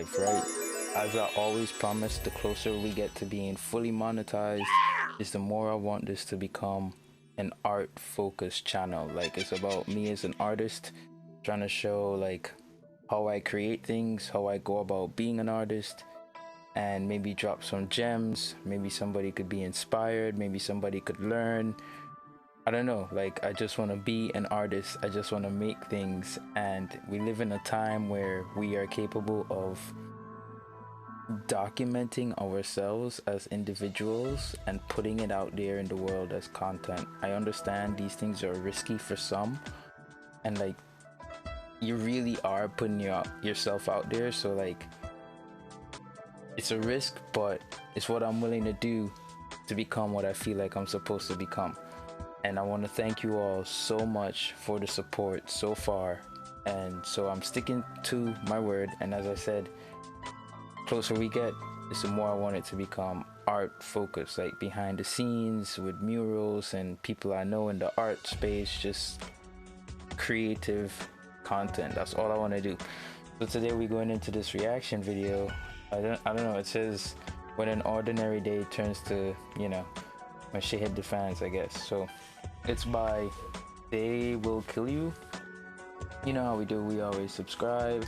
life, right? As I always promise, the closer we get to being fully monetized, is the more I want this to become an art focused channel. Like, it's about me as an artist trying to show like how I create things, how I go about being an artist, and maybe drop some gems. Maybe somebody could be inspired, maybe somebody could learn. I don't know, like, I just want to be an artist. I just want to make things, and we live in a time where we are capable of documenting ourselves as individuals and putting it out there in the world as content. I understand these things are risky for some, and like, you really are putting yourself out there, so like, it's a risk, but it's what I'm willing to do to become what I feel like I'm supposed to become. And I want to thank you all so much for the support so far, and so I'm sticking to my word. And as I said, closer we get, the more I want it to become art focused, like behind the scenes with murals and people I know in the art space, just creative content. That's all I want to do. So today we're going into this reaction video. I don't know, it says when an ordinary day turns to, you know, when shit hit the fans, I guess. So it's by They Will Kill You. You know how we do, we always subscribe.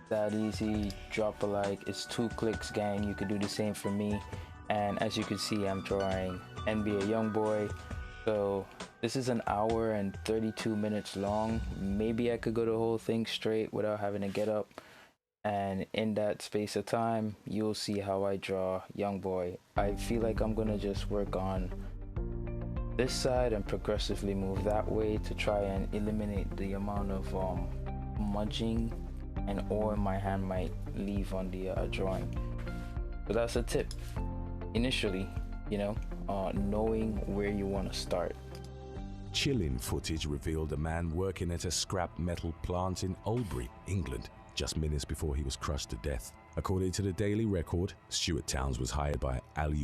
That easy, drop a like. It's 2 clicks, gang. You could do the same for me. And as you can see, I'm drawing NBA YoungBoy. So this is an hour and 32 minutes long. Maybe I could go the whole thing straight without having to get up, and in that space of time you'll see how I draw YoungBoy. I feel like I'm gonna just work on this side and progressively move that way to try and eliminate the amount of smudging and oil my hand might leave on the drawing. So that's a tip initially, you know, knowing where you want to start. Chilling footage revealed a man working at a scrap metal plant in Oldbury, England, just minutes before he was crushed to death. According to the Daily Record, Stuart Towns was hired by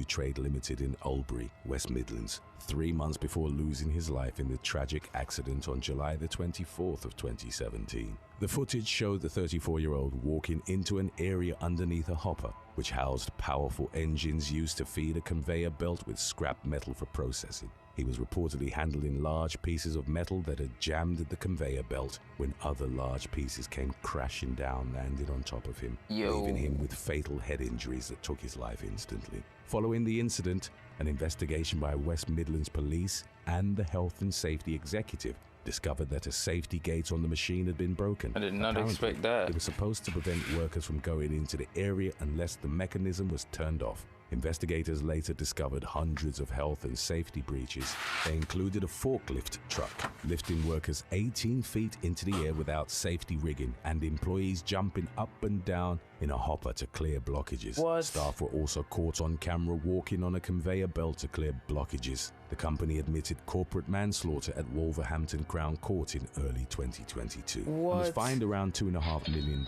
Trade Limited in Oldbury, West Midlands, 3 months before losing his life in the tragic accident on July the 24th of 2017. The footage showed the 34-year-old walking into an area underneath a hopper, which housed powerful engines used to feed a conveyor belt with scrap metal for processing. He was reportedly handling large pieces of metal that had jammed at the conveyor belt when other large pieces came crashing down, landed on top of him, leaving him with fatal head injuries that took his life instantly. Following the incident, an investigation by West Midlands Police and the Health and Safety Executive discovered that a safety gate on the machine had been broken. I did not Apparently, expect that. It was supposed to prevent workers from going into the area unless the mechanism was turned off. Investigators later discovered hundreds of health and safety breaches. They included a forklift truck lifting workers 18 feet into the air without safety rigging, and employees jumping up and down in a hopper to clear blockages. What? Staff were also caught on camera walking on a conveyor belt to clear blockages. The company admitted corporate manslaughter at Wolverhampton Crown Court in early 2022 and was fined around $2.5 million.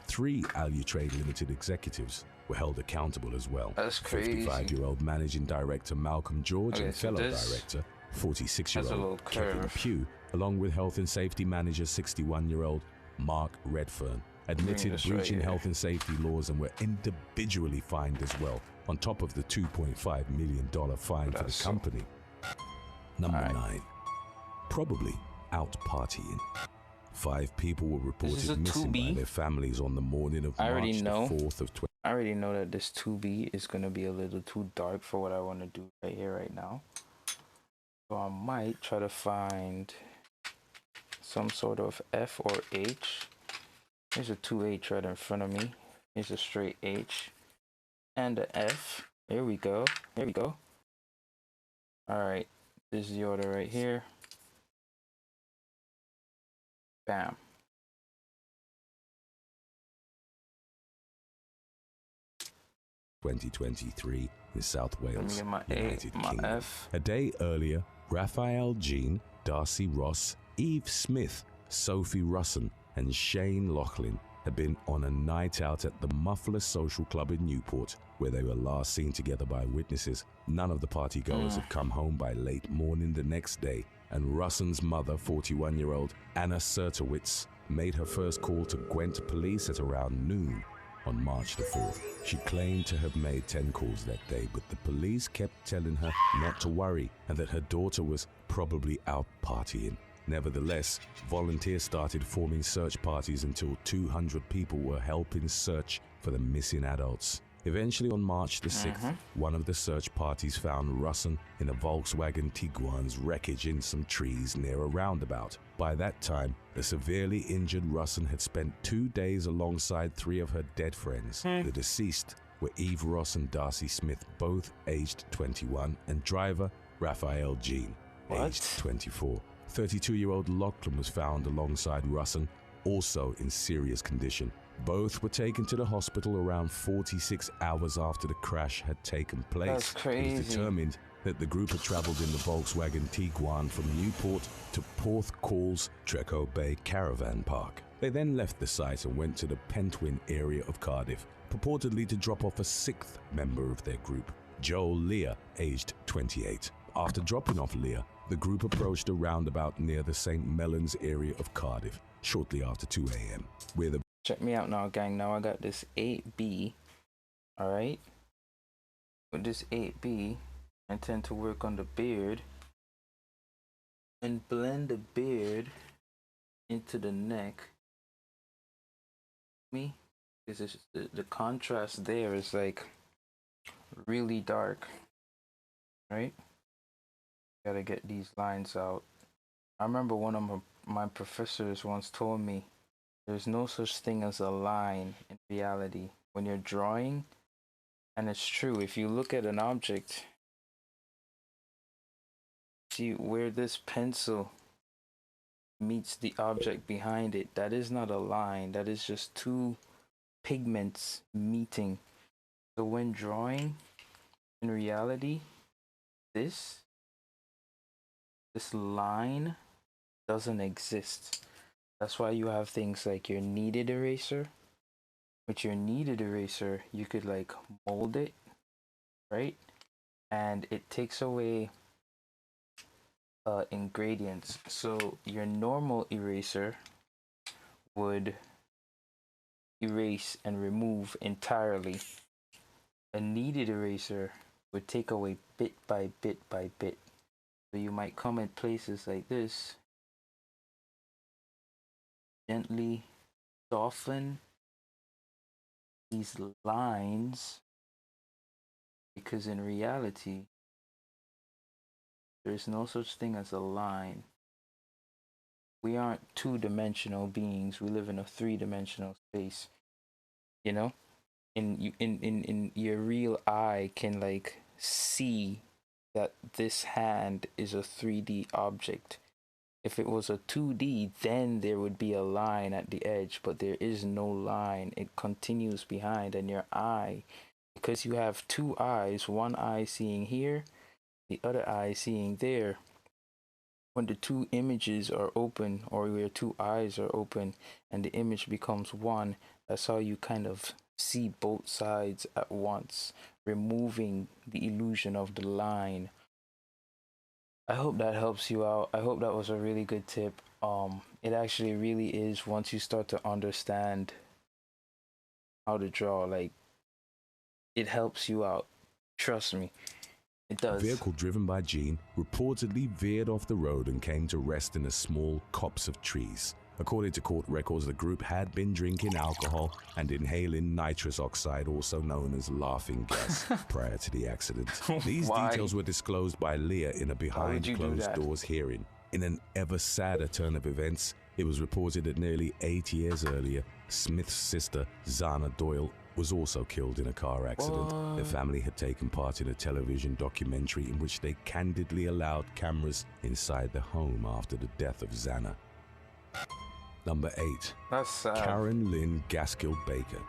3 Trade Limited executives were held accountable as well. That's crazy. 55-year-old managing director Malcolm George and fellow director 46-year-old Kevin Pugh, along with health and safety manager 61-year-old Mark Redfern, admitted breaching health and safety laws and were individually fined as well, on top of the $2.5 million fine for the company. Number 9, probably out partying. 5 people were reported missing by their families on the morning of March the 4th of 20. I already know that this 2B is going to be a little too dark for what I want to do right here, right now. So I might try to find some sort of F or H. Here's a 2H right in front of me. Here's a straight H. And a F. Here we go. Here we go. Alright. This is the order right here. Bam. (2023) in South Wales, my United Kingdom. F. A day earlier, Raphael Jean, Darcy Ross, Eve Smith, Sophie Russon, and Shane Loughlin had been on a night out at the Muffler Social Club in Newport, where they were last seen together by witnesses. None of the partygoers had come home by late morning the next day, and Russon's mother, 41-year-old Anna Sertowitz, made her first call to Gwent police at around noon. on March the 4th. She claimed to have made 10 calls that day, but the police kept telling her not to worry and that her daughter was probably out partying. Nevertheless, volunteers started forming search parties until 200 people were helping search for the missing adults. Eventually, on March the 6th, one of the search parties found Russon in a Volkswagen Tiguan's wreckage in some trees near a roundabout. By that time, the severely injured Russon had spent 2 days alongside 3 of her dead friends. The deceased were Eve Ross and Darcy Smith, both aged 21, and driver Raphael Jean, aged 24. 32-year-old Lachlan was found alongside Russon, also in serious condition. Both were taken to the hospital around 46 hours after the crash had taken place. That's crazy. It was determined that the group had traveled in the Volkswagen Tiguan from Newport to Porthcall's Treco Bay Caravan Park. They then left the site and went to the Pentwyn area of Cardiff, purportedly to drop off a 6th member of their group, Joel Lear, aged 28. After dropping off Lear, the group approached a roundabout near the St. Mellons area of Cardiff shortly after 2 a.m., where the Check me out now, gang. Now I got this 8B. Alright? With this 8B, I intend to work on the beard and blend the beard into the neck. Because the contrast there is like really dark. Right? Gotta get these lines out. I remember one of my professors once told me there's no such thing as a line in reality when you're drawing, and it's true. If you look at an object, see where this pencil meets the object behind it, that is not a line, that is just 2 pigments meeting. So when drawing, in reality, this line doesn't exist. That's why you have things like your kneaded eraser. With your kneaded eraser, you could like mold it, right? And it takes away ingredients. So your normal eraser would erase and remove entirely. A kneaded eraser would take away bit by bit by bit. So you might come at places like this, gently soften these lines, because in reality there is no such thing as a line. We aren't 2-dimensional beings. We live in a 3-dimensional space. You know, in your real eye can like see that this hand is a 3D object. If it was a 2D, then there would be a line at the edge, but there is no line. It continues behind, and your eye, because you have 2 eyes, one eye seeing here, the other eye seeing there. When the 2 images are open, or where 2 eyes are open, and the image becomes one, that's how you kind of see both sides at once, removing the illusion of the line. I hope that helps you out. I hope that was a really good tip. It actually really is, once you start to understand how to draw, like, it helps you out. Trust me, it does. A vehicle driven by Jean reportedly veered off the road and came to rest in a small copse of trees. According to court records, the group had been drinking alcohol and inhaling nitrous oxide, also known as laughing gas, prior to the accident. These details were disclosed by Leah in a behind-closed-doors hearing. In an ever sadder turn of events, it was reported that nearly 8 years earlier, Smith's sister, Zana Doyle, was also killed in a car accident. Their family had taken part in a television documentary in which they candidly allowed cameras inside the home after the death of Zana. Number 8. That's sad. Karen Lynn Gaskill Baker.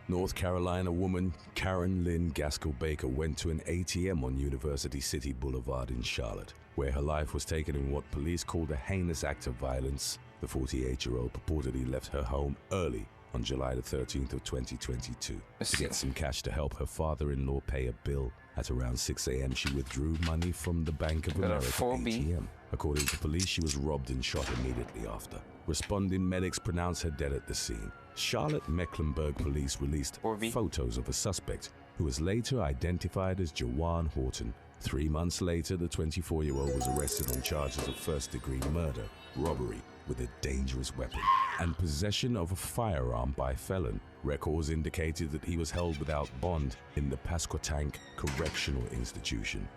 North Carolina woman Karen Lynn Gaskill Baker went to an ATM on University City Boulevard in Charlotte, where her life was taken in what police called a heinous act of violence. The 48-year-old purportedly left her home early on July the 13th of 2022 to get some cash to help her father-in-law pay a bill. At around 6 a.m., she withdrew money from the Bank of America ATM. According to police, she was robbed and shot immediately after. Responding medics pronounced her dead at the scene. Charlotte Mecklenburg police released Orby. photos of a suspect who was later identified as Jawan Horton. 3 months later, the 24-year-old was arrested on charges of first-degree murder, robbery with a dangerous weapon, and possession of a firearm by felon. Records indicated that he was held without bond in the Pasquotank Correctional Institution.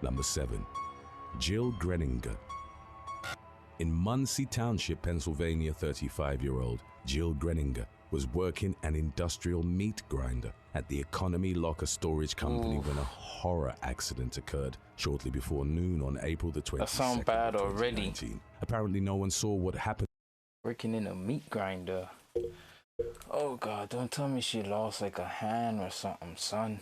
Number 7. Jill Greninger. In Muncie Township, Pennsylvania, 35-year-old Jill Greninger was working an industrial meat grinder at the Economy Locker Storage Company when a horror accident occurred shortly before noon on April the 22nd. That sounds bad already. Apparently no one saw what happened. Working in a meat grinder. Oh God, don't tell me she lost like a hand or something, son.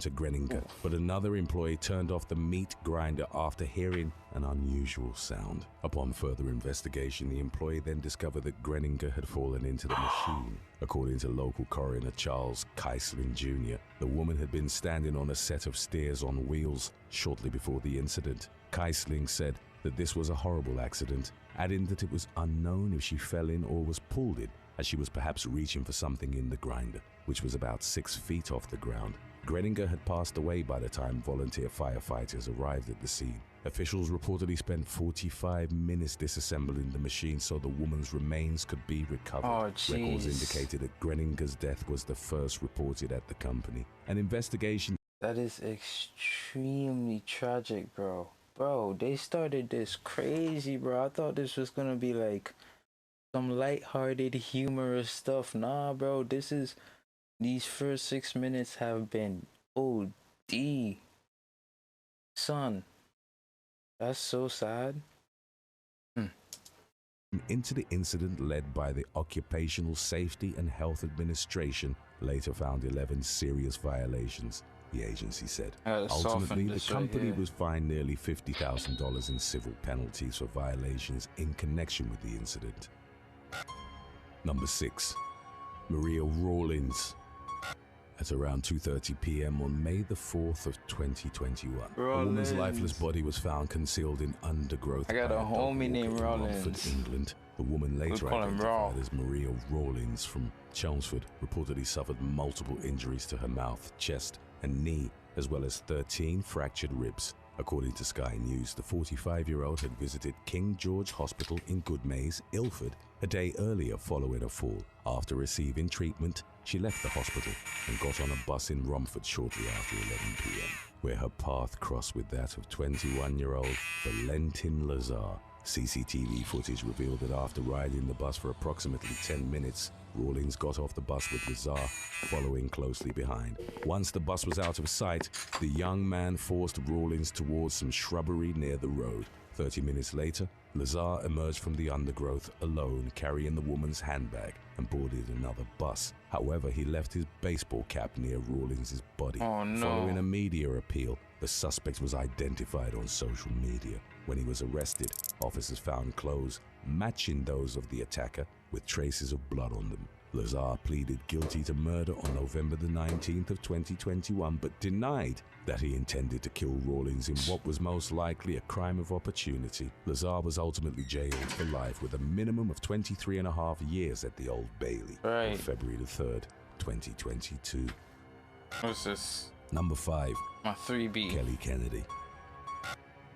To Greninger, but another employee turned off the meat grinder after hearing an unusual sound. Upon further investigation, the employee then discovered that Greninger had fallen into the machine. According to local coroner Charles Keisling Jr., the woman had been standing on a set of stairs on wheels shortly before the incident. Keisling said that this was a horrible accident, adding that it was unknown if she fell in or was pulled in, as she was perhaps reaching for something in the grinder, which was about 6 feet off the ground. Greninger had passed away by the time volunteer firefighters arrived at the scene. Officials reportedly spent 45 minutes disassembling the machine so the woman's remains could be recovered. Oh, Records indicated that Greninger's death was the first reported at the company. An investigation... That is extremely tragic, bro. Bro, they started this crazy, bro. I thought this was gonna be like some lighthearted, humorous stuff. Nah, bro, this is... These first 6 minutes have been OD. Son, that's so sad. Into the incident led by the Occupational Safety and Health Administration later found 11 serious violations, the agency said. Ultimately, the company was fined nearly $50,000 in civil penalties for violations in connection with the incident. Number 6. Maria Rawlins. At around 2:30 p.m. on May the 4th of 2021, a woman's lifeless body was found concealed in undergrowth. I got a homie named Rollins. Romford, England. The woman later identified as Maria Rawlins from Chelmsford reportedly suffered multiple injuries to her mouth, chest, and knee, as well as 13 fractured ribs. According to Sky News, the 45-year-old had visited King George Hospital in Goodmayes, Ilford, a day earlier following a fall. After receiving treatment, she left the hospital and got on a bus in Romford shortly after 11 p.m., where her path crossed with that of 21-year-old Valentin Lazar. CCTV footage revealed that after riding the bus for approximately 10 minutes, Rawlins got off the bus with Lazar following closely behind. Once the bus was out of sight, the young man forced Rawlins towards some shrubbery near the road. 30 minutes later, Lazar emerged from the undergrowth alone, carrying the woman's handbag, and boarded another bus. However, he left his baseball cap near Rawlins' body. Oh, no. Following a media appeal, the suspect was identified on social media. When he was arrested, officers found clothes matching those of the attacker with traces of blood on them. Lazar pleaded guilty to murder on November the 19th of 2021, but denied that he intended to kill Rawlins in what was most likely a crime of opportunity. Lazar was ultimately jailed for life with a minimum of 23.5 years at the Old Bailey on February the 3rd, 2022. What's this? Number 5. My 3B. Kelly Kennedy.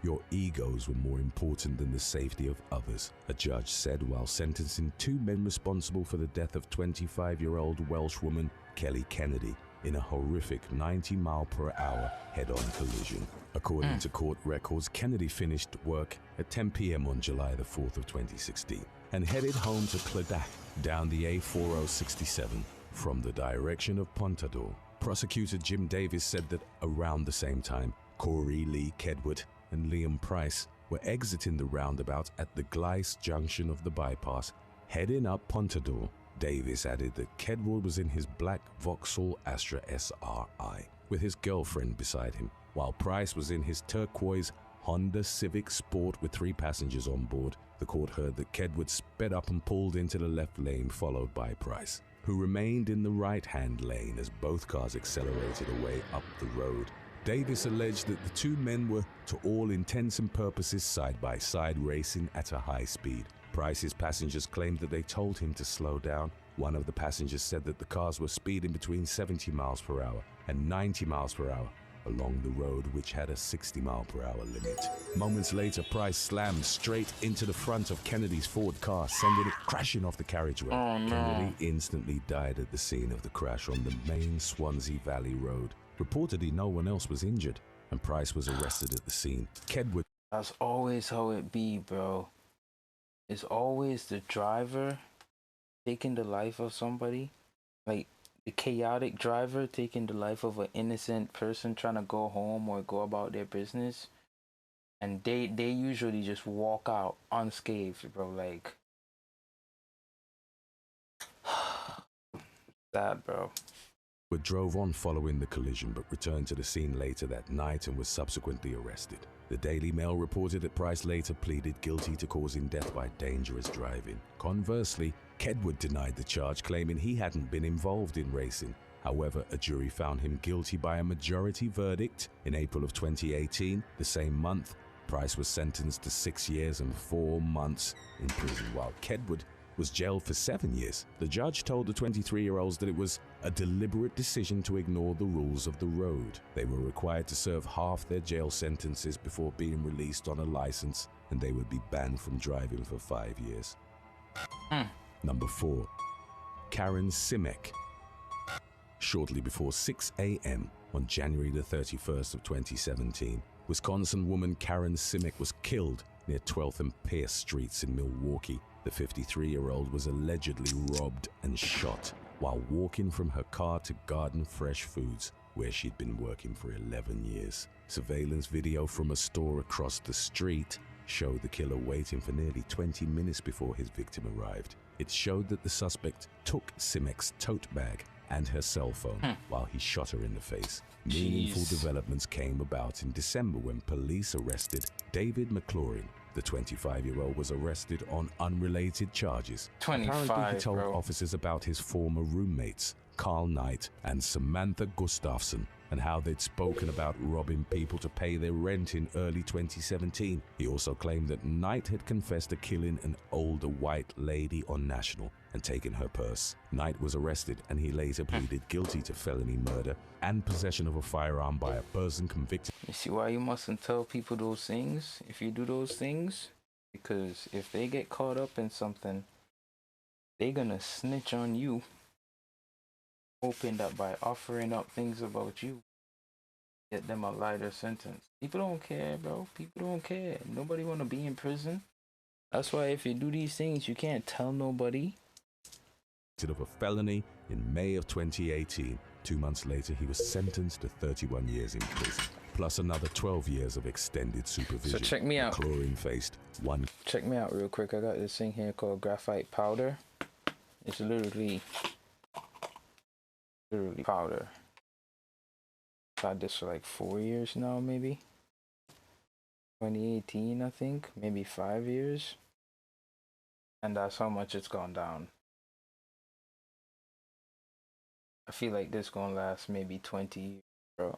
Your egos were more important than the safety of others, a judge said while sentencing 2 men responsible for the death of 25-year-old Welsh woman Kelly Kennedy in a horrific 90-mile-per-hour head-on collision. According to court records, Kennedy finished work at 10 p.m. on July the 4th of 2016 and headed home to Clydach down the A4067 from the direction of Pontador. Prosecutor Jim Davis said that around the same time, Corey Lee Kedwood and Liam Price were exiting the roundabout at the Gleis junction of the bypass, heading up Pontador. Davis added that Kedwood was in his black Vauxhall Astra SRI with his girlfriend beside him, while Price was in his turquoise Honda Civic Sport with 3 passengers on board. The court heard that Kedwood sped up and pulled into the left lane, followed by Price, who remained in the right-hand lane as both cars accelerated away up the road. Davis alleged that the 2 men were, to all intents and purposes, side-by-side racing at a high speed. Price's passengers claimed that they told him to slow down. One of the passengers said that the cars were speeding between 70 miles per hour and 90 miles per hour along the road, which had a 60-mile-per-hour limit. Moments later, Price slammed straight into the front of Kennedy's Ford car, sending it crashing off the carriageway. Oh, no. Kennedy instantly died at the scene of the crash on the main Swansea Valley Road. Reportedly, no one else was injured, and Price was arrested at the scene. Kedwood. That's always how it be, bro. It's always the driver taking the life of somebody. Like, the chaotic driver taking the life of an innocent person trying to go home or go about their business, and they usually just walk out unscathed, bro. Like, sad, bro. Drove on following the collision but returned to the scene later that night and was subsequently arrested. The Daily Mail reported that Price later pleaded guilty to causing death by dangerous driving. Conversely, Kedwood denied the charge, claiming he hadn't been involved in racing. However, a jury found him guilty by a majority verdict in April of 2018. The same month, Price was sentenced to 6 years and 4 months in prison, while Kedwood was jailed for 7 years. The judge told the 23-year-olds that it was a deliberate decision to ignore the rules of the road. They were required to serve half their jail sentences before being released on a license, and they would be banned from driving for 5 years. Number 4. Karen Simek. Shortly before 6 a.m. on January the 31st of 2017, Wisconsin woman Karen Simek was killed near 12th and Pierce Streets in Milwaukee. The 53-year-old was allegedly robbed and shot while walking from her car to Garden Fresh Foods, where she'd been working for 11 years. Surveillance video from a store across the street showed the killer waiting for nearly 20 minutes before his victim arrived. It showed that the suspect took Simek's tote bag and her cell phone while he shot her in the face. Meaningful developments came about in December when police arrested David McLaurin. The 25-year-old was arrested on unrelated charges. Apparently, he told officers about his former roommates, Carl Knight and Samantha Gustafson, and how they'd spoken about robbing people to pay their rent in early 2017. He also claimed that Knight had confessed to killing an older white lady on National and taking her purse. Knight was arrested, and he later pleaded guilty to felony murder and possession of a firearm by a person convicted. You see why you mustn't tell people those things if you do those things? Because if they get caught up in something, they're gonna snitch on you, hoping that by offering up things about you, get them a lighter sentence. People don't care, bro. People don't care. Nobody wanna be in prison. That's why if you do these things, you can't tell nobody. Of a felony in May of 2018. 2 months later, he was sentenced to 31 years in prison, plus another 12 years of extended supervision. So check me out. McLaurin faced one. Check me out real quick. I got this thing here called graphite powder. It's literally powder. I've had this for like 4 years now, maybe. 2018, I think, maybe 5 years. And that's how much it's gone down. I feel like this gonna last maybe 20 years, bro.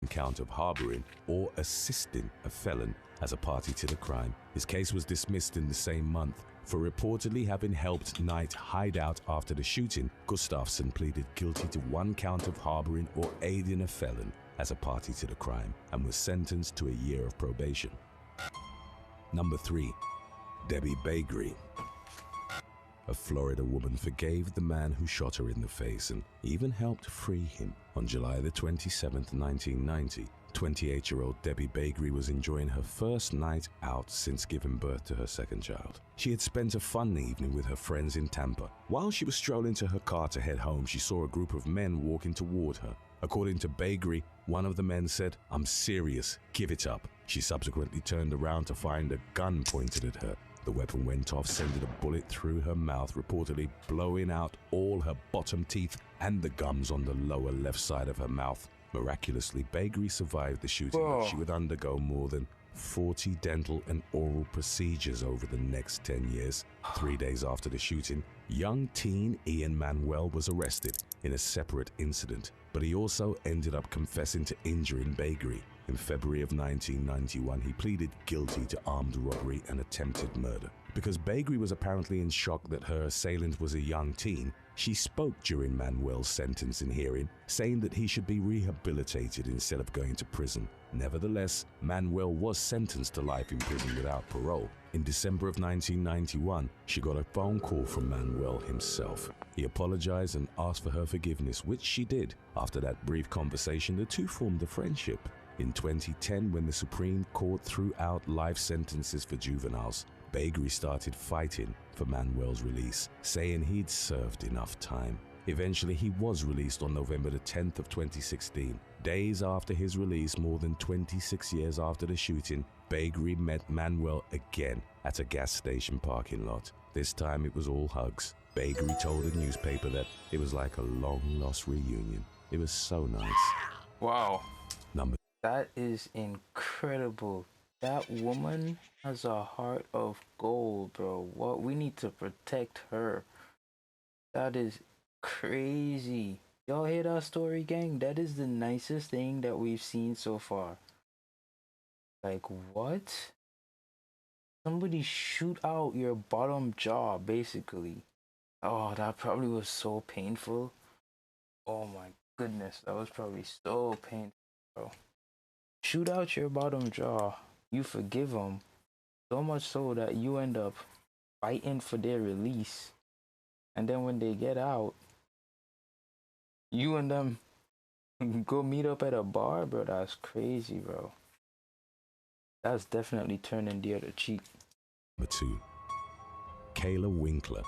Count of harboring or assisting a felon as a party to the crime. His case was dismissed in the same month for reportedly having helped Knight hide out after the shooting. Gustafson pleaded guilty to 1 count of harboring or aiding a felon as a party to the crime and was sentenced to a year of probation. Number 3. Debbie Bakery. A Florida woman forgave the man who shot her in the face and even helped free him. On July the 27th, 1990, 28-year-old Debbie Bakery was enjoying her first night out since giving birth to her second child. She had spent a fun evening with her friends in Tampa. While she was strolling to her car to head home, she saw a group of men walking toward her. According to Bakery, one of the men said, "I'm serious, give it up." She subsequently turned around to find a gun pointed at her. The weapon went off, sending a bullet through her mouth, reportedly blowing out all her bottom teeth and the gums on the lower left side of her mouth. Miraculously, Bakery survived the shooting, but she would undergo more than 40 dental and oral procedures over the next 10 years. 3 days after the shooting, young teen Ian Manuel was arrested in a separate incident, but he also ended up confessing to injuring Bakery. In February of 1991, he pleaded guilty to armed robbery and attempted murder. Because Bakery was apparently in shock that her assailant was a young teen, she spoke during Manuel's sentencing hearing, saying that he should be rehabilitated instead of going to prison. Nevertheless, Manuel was sentenced to life in prison without parole. In December of 1991, she got a phone call from Manuel himself. He apologized and asked for her forgiveness, which she did. After that brief conversation, the two formed a friendship. In 2010, when the Supreme Court threw out life sentences for juveniles, Bakery started fighting for Manuel's release, saying he'd served enough time. Eventually, he was released on November the 10th of 2016. Days after his release, more than 26 years after the shooting, Bakery met Manuel again at a gas station parking lot. This time it was all hugs. Bakery told a newspaper that it was like a long-lost reunion. It was so nice. Wow. Number That is incredible. That woman has a heart of gold, bro. What? We need to protect her. That is crazy. Y'all hear that story, gang? That is the nicest thing that we've seen so far. Like, what? Somebody shoot out your bottom jaw, basically. Oh, that probably was so painful. Oh my goodness, that was probably so painful, bro. Shoot out your bottom jaw. You forgive them, so much so that you end up fighting for their release. And then when they get out, you and them go meet up at a bar, bro. That's crazy, bro. That's definitely turning the other cheek. Number 2. Kayla Winkler.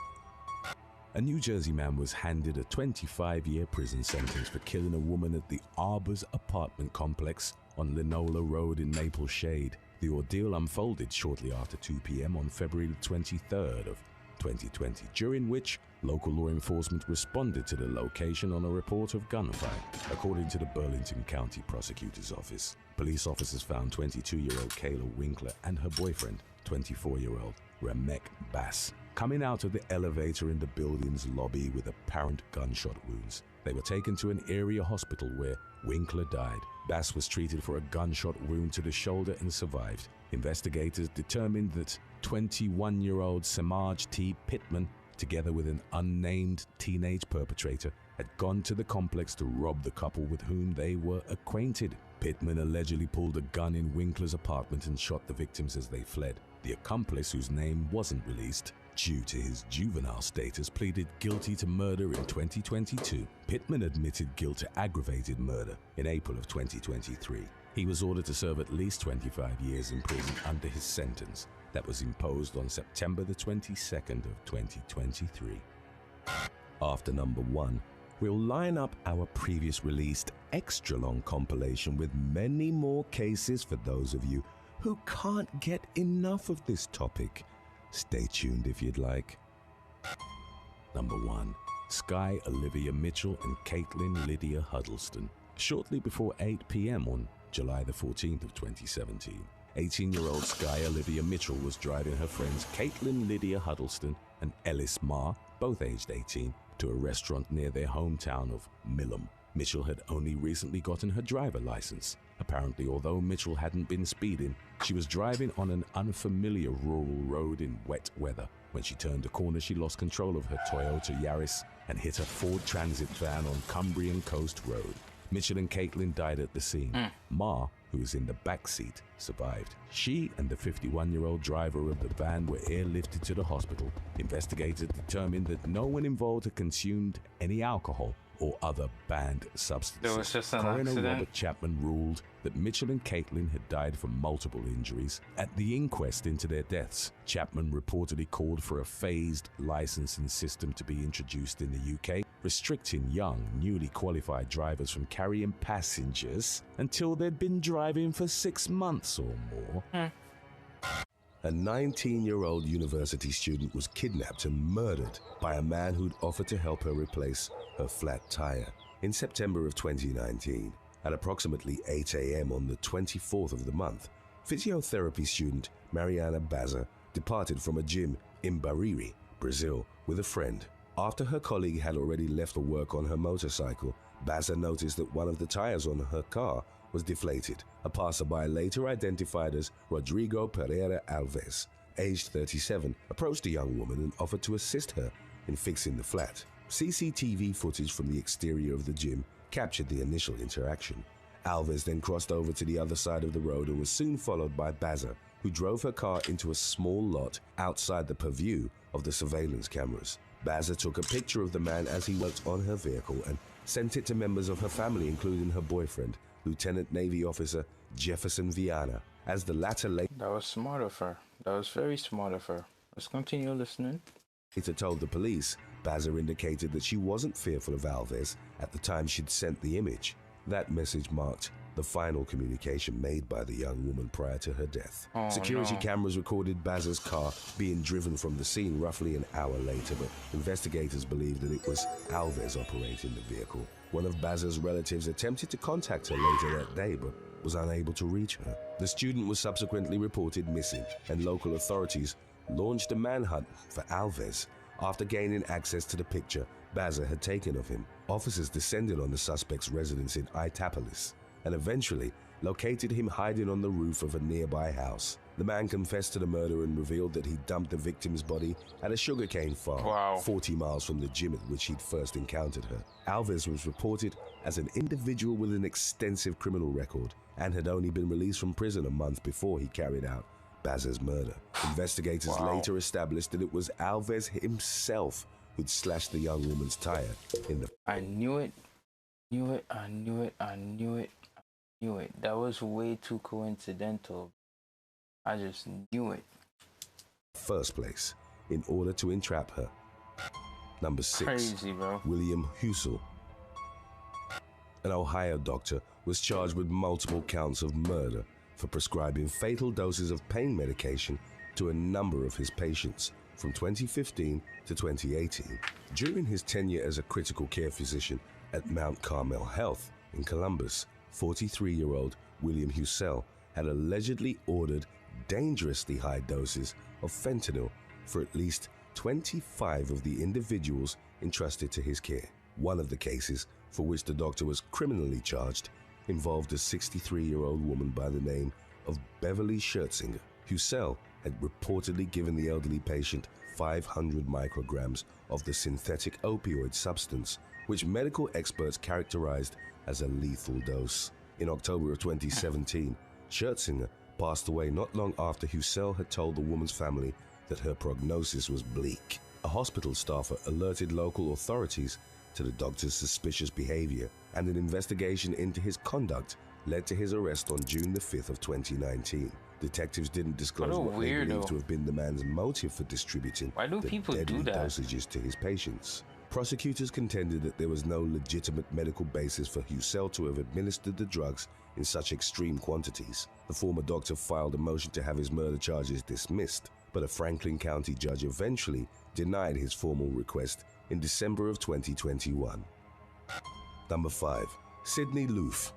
A New Jersey man was handed a 25-year prison sentence for killing a woman at the Arbors apartment complex on Linola Road in Maple Shade. The ordeal unfolded shortly after 2 p.m. on February 23rd of 2020, during which local law enforcement responded to the location on a report of gunfire. According to the Burlington County Prosecutor's Office, police officers found 22-year-old Kayla Winkler and her boyfriend, 24-year-old Ramek Bass, coming out of the elevator in the building's lobby with apparent gunshot wounds. They were taken to an area hospital where Winkler died. Bass was treated for a gunshot wound to the shoulder and survived. Investigators determined that 21-year-old Samaj T. Pittman, together with an unnamed teenage perpetrator, had gone to the complex to rob the couple with whom they were acquainted. Pittman allegedly pulled a gun in Winkler's apartment and shot the victims as they fled. The accomplice, whose name wasn't released due to his juvenile status, pleaded guilty to murder in 2022. Pittman admitted guilt to aggravated murder in April of 2023. He was ordered to serve at least 25 years in prison under his sentence that was imposed on September the 22nd of 2023. After number 1, we'll line up our previous released extra-long compilation with many more cases for those of you who can't get enough of this topic. Stay tuned if you'd like. Number 1. Sky Olivia Mitchell and Caitlin Lydia Huddleston. Shortly before 8 p.m. on July the 14th of 2017, 18-year-old Sky Olivia Mitchell was driving her friends Caitlin Lydia Huddleston and Ellis Ma, both aged 18, to a restaurant near their hometown of Milham. Mitchell had only recently gotten her driver license. Apparently, although Mitchell hadn't been speeding, she was driving on an unfamiliar rural road in wet weather. When she turned a corner, she lost control of her Toyota Yaris and hit a Ford Transit van on Cumbrian Coast Road. Mitchell and Caitlin died at the scene. Ma, who was in the back seat, survived. She and the 51-year-old driver of the van were airlifted to the hospital. Investigators determined that no one involved had consumed any alcohol or other banned substances. It was just an Coroner accident. Robert Chapman ruled that Mitchell and Caitlin had died from multiple injuries. At the inquest into their deaths, Chapman reportedly called for a phased licensing system to be introduced in the UK, restricting young, newly qualified drivers from carrying passengers until they'd been driving for 6 months or more. A 19-year-old university student was kidnapped and murdered by a man who'd offered to help her replace her flat tire in September of 2019. At approximately 8 a.m. on the 24th of the month, physiotherapy student Mariana Baza departed from a gym in Bariri, Brazil, with a friend. After her colleague had already left for work on her motorcycle, Baza noticed that one of the tires on her car was deflated. A passerby, later identified as Rodrigo Pereira Alves, aged 37, approached the young woman and offered to assist her in fixing the flat. CCTV footage from the exterior of the gym captured the initial interaction. Alves then crossed over to the other side of the road and was soon followed by Baza, who drove her car into a small lot outside the purview of the surveillance cameras. Baza took a picture of the man as he worked on her vehicle and sent it to members of her family, including her boyfriend, Lieutenant Navy Officer Jefferson Viana. As the latter later That was smart of her. That was very smart of her. Let's continue listening. told the police, Baza indicated that she wasn't fearful of Alves at the time she'd sent the image. That message marked the final communication made by the young woman prior to her death. Security cameras recorded Baza's car being driven from the scene roughly an hour later, but investigators believe that it was Alves operating the vehicle. One of Baza's relatives attempted to contact her later that day, but was unable to reach her. The student was subsequently reported missing, and local authorities launched a manhunt for Alves. After gaining access to the picture Baza had taken of him, officers descended on the suspect's residence in Itapolis and eventually located him hiding on the roof of a nearby house. The man confessed to the murder and revealed that he dumped the victim's body at a sugarcane farm 40 miles from the gym at which he'd first encountered her. Alves was reported as an individual with an extensive criminal record and had only been released from prison a month before he carried out Baza's murder. Investigators later established that it was Alves himself who'd slashed the young woman's tire in the... I knew it. That was way too coincidental. I just knew it. first place in order to entrap her. Number 6, Crazy, bro. William Hussel, an Ohio doctor, was charged with multiple counts of murder for prescribing fatal doses of pain medication to a number of his patients from 2015 to 2018. During his tenure as a critical care physician at Mount Carmel Health in Columbus, 43-year-old William Hussel had allegedly ordered dangerously high doses of fentanyl for at least 25 of the individuals entrusted to his care. One of the cases for which the doctor was criminally charged involved a 63-year-old woman by the name of Beverly Schertzinger. Hussel had reportedly given the elderly patient 500 micrograms of the synthetic opioid substance, which medical experts characterized as a lethal dose. In October of 2017, Schertzinger passed away not long after Hussel had told the woman's family that her prognosis was bleak. A hospital staffer alerted local authorities to the doctor's suspicious behavior, and an investigation into his conduct led to his arrest on June the 5th of 2019. Detectives didn't disclose what they believed to have been the man's motive for distributing the deadly dosages to his patients. Prosecutors contended that there was no legitimate medical basis for Hussel to have administered the drugs in such extreme quantities. The former doctor filed a motion to have his murder charges dismissed, but a Franklin County judge eventually denied his formal request in December of 2021. Number 5. Sydney Loof.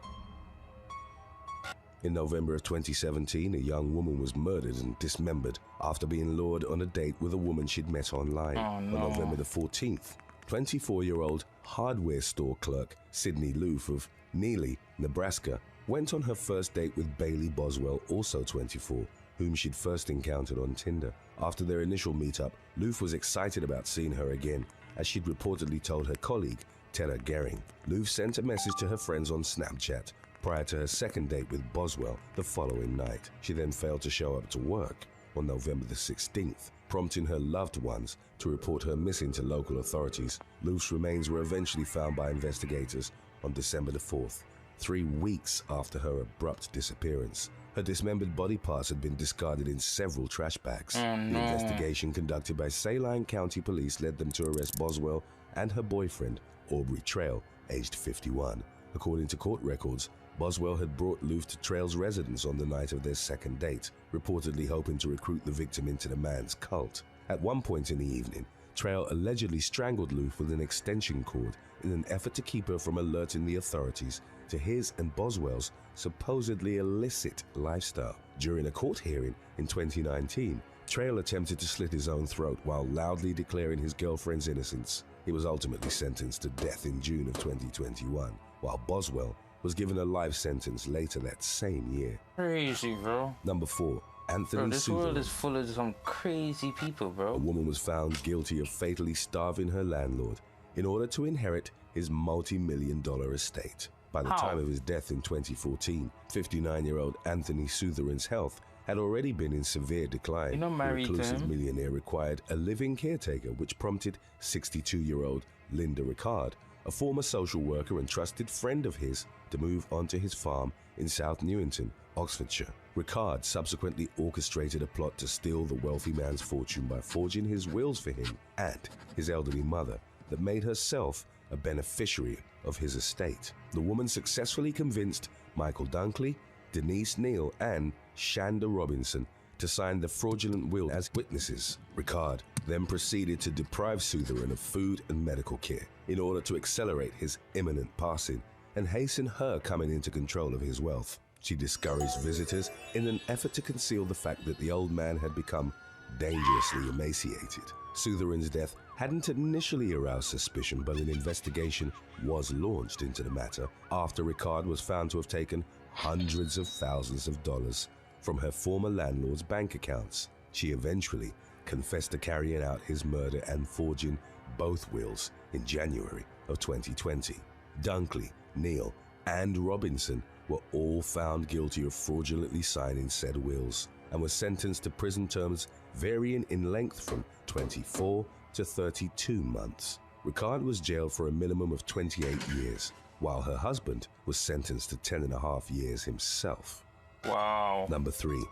In November of 2017, a young woman was murdered and dismembered after being lured on a date with a woman she'd met online. On November the 14th, 24-year-old hardware store clerk Sydney Loof of Neely, Nebraska, went on her first date with Bailey Boswell, also 24, whom she'd first encountered on Tinder. After their initial meetup, Loof was excited about seeing her again, as she'd reportedly told her colleague, Tara Gehring. Loof sent a message to her friends on Snapchat prior to her second date with Boswell the following night. She then failed to show up to work on November the 16th, prompting her loved ones to report her missing to local authorities. Loof's remains were eventually found by investigators on December the 4th, 3 weeks after her abrupt disappearance. Her dismembered body parts had been discarded in several trash bags. The investigation conducted by Saline County Police led them to arrest Boswell and her boyfriend, Aubrey Trail, aged 51. According to court records, Boswell had brought Loof to Trail's residence on the night of their second date, reportedly hoping to recruit the victim into the man's cult. At one point in the evening, Trail allegedly strangled Loof with an extension cord in an effort to keep her from alerting the authorities to his and Boswell's supposedly illicit lifestyle. During a court hearing in 2019, Trail attempted to slit his own throat while loudly declaring his girlfriend's innocence. He was ultimately sentenced to death in June of 2021, while Boswell was given a life sentence later that same year. Crazy, bro. Number 4. Anthony Bro, this Southerland. world is full of some crazy people, bro. A woman was found guilty of fatally starving her landlord in order to inherit his multi-million-dollar estate. By the time of his death in 2014, 59-year-old Anthony Southerland's health had already been in severe decline. You're not married the reclusive to him. millionaire required a living caretaker, which prompted 62-year-old Linda Ricard, a former social worker and trusted friend of his, to move onto his farm in South Newington, Oxfordshire. Ricard subsequently orchestrated a plot to steal the wealthy man's fortune by forging his wills for him and his elderly mother that made herself a beneficiary of his estate. The woman successfully convinced Michael Dunkley, Denise Neal, and Shanda Robinson to sign the fraudulent will as witnesses. Ricard then proceeded to deprive Southerland of food and medical care in order to accelerate his imminent passing and hasten her coming into control of his wealth. She discouraged visitors in an effort to conceal the fact that the old man had become dangerously emaciated. Southerland's death hadn't initially aroused suspicion, but an investigation was launched into the matter after Ricard was found to have taken hundreds of thousands of dollars from her former landlord's bank accounts. She eventually confessed to carrying out his murder and forging both wills in January of 2020. Dunkley, Neal, and Robinson were all found guilty of fraudulently signing said wills and were sentenced to prison terms varying in length from 24 to 32 months. Ricard was jailed for a minimum of 28 years, while her husband was sentenced to 10.5 years himself. Wow. Number 3.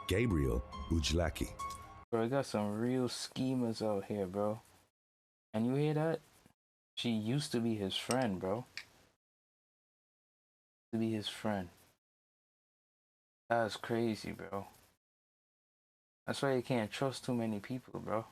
Gabriel Ujlaki. Bro, I got some real schemers out here, bro. And you hear that? She used to be his friend, bro. To be his friend. That's crazy, bro. That's why you can't trust too many people, bro.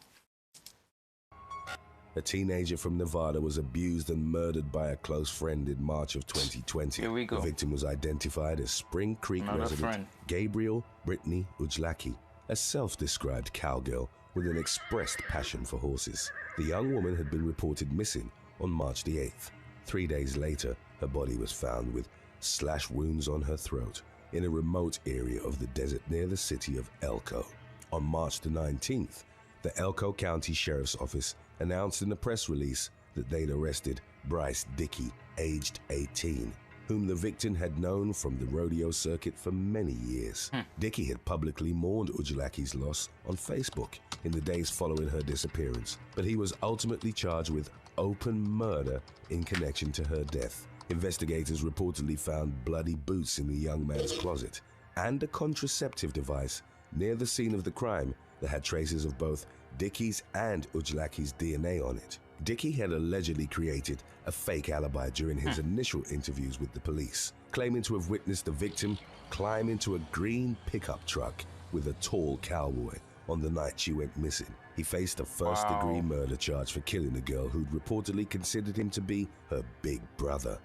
A teenager from Nevada was abused and murdered by a close friend in March of 2020. Here we go. The victim was identified as Spring Creek Another resident friend. Gabriel Brittany Ujlaki, a self-described cowgirl with an expressed passion for horses. The young woman had been reported missing on March the 8th. 3 days later, her body was found with slash wounds on her throat in a remote area of the desert near the city of Elko. On March the 19th, the Elko County Sheriff's Office announced in a press release that they'd arrested Bryce Dickey, aged 18, whom the victim had known from the rodeo circuit for many years. Dickey had publicly mourned Ujlaki's loss on Facebook in the days following her disappearance, but he was ultimately charged with open murder in connection to her death. Investigators reportedly found bloody boots in the young man's closet and a contraceptive device near the scene of the crime that had traces of both Dickey's and Ujlaki's DNA on it. Dickey had allegedly created a fake alibi during his initial interviews with the police, claiming to have witnessed the victim climb into a green pickup truck with a tall cowboy on the night she went missing. He faced a first-degree murder charge for killing a girl who'd reportedly considered him to be her big brother.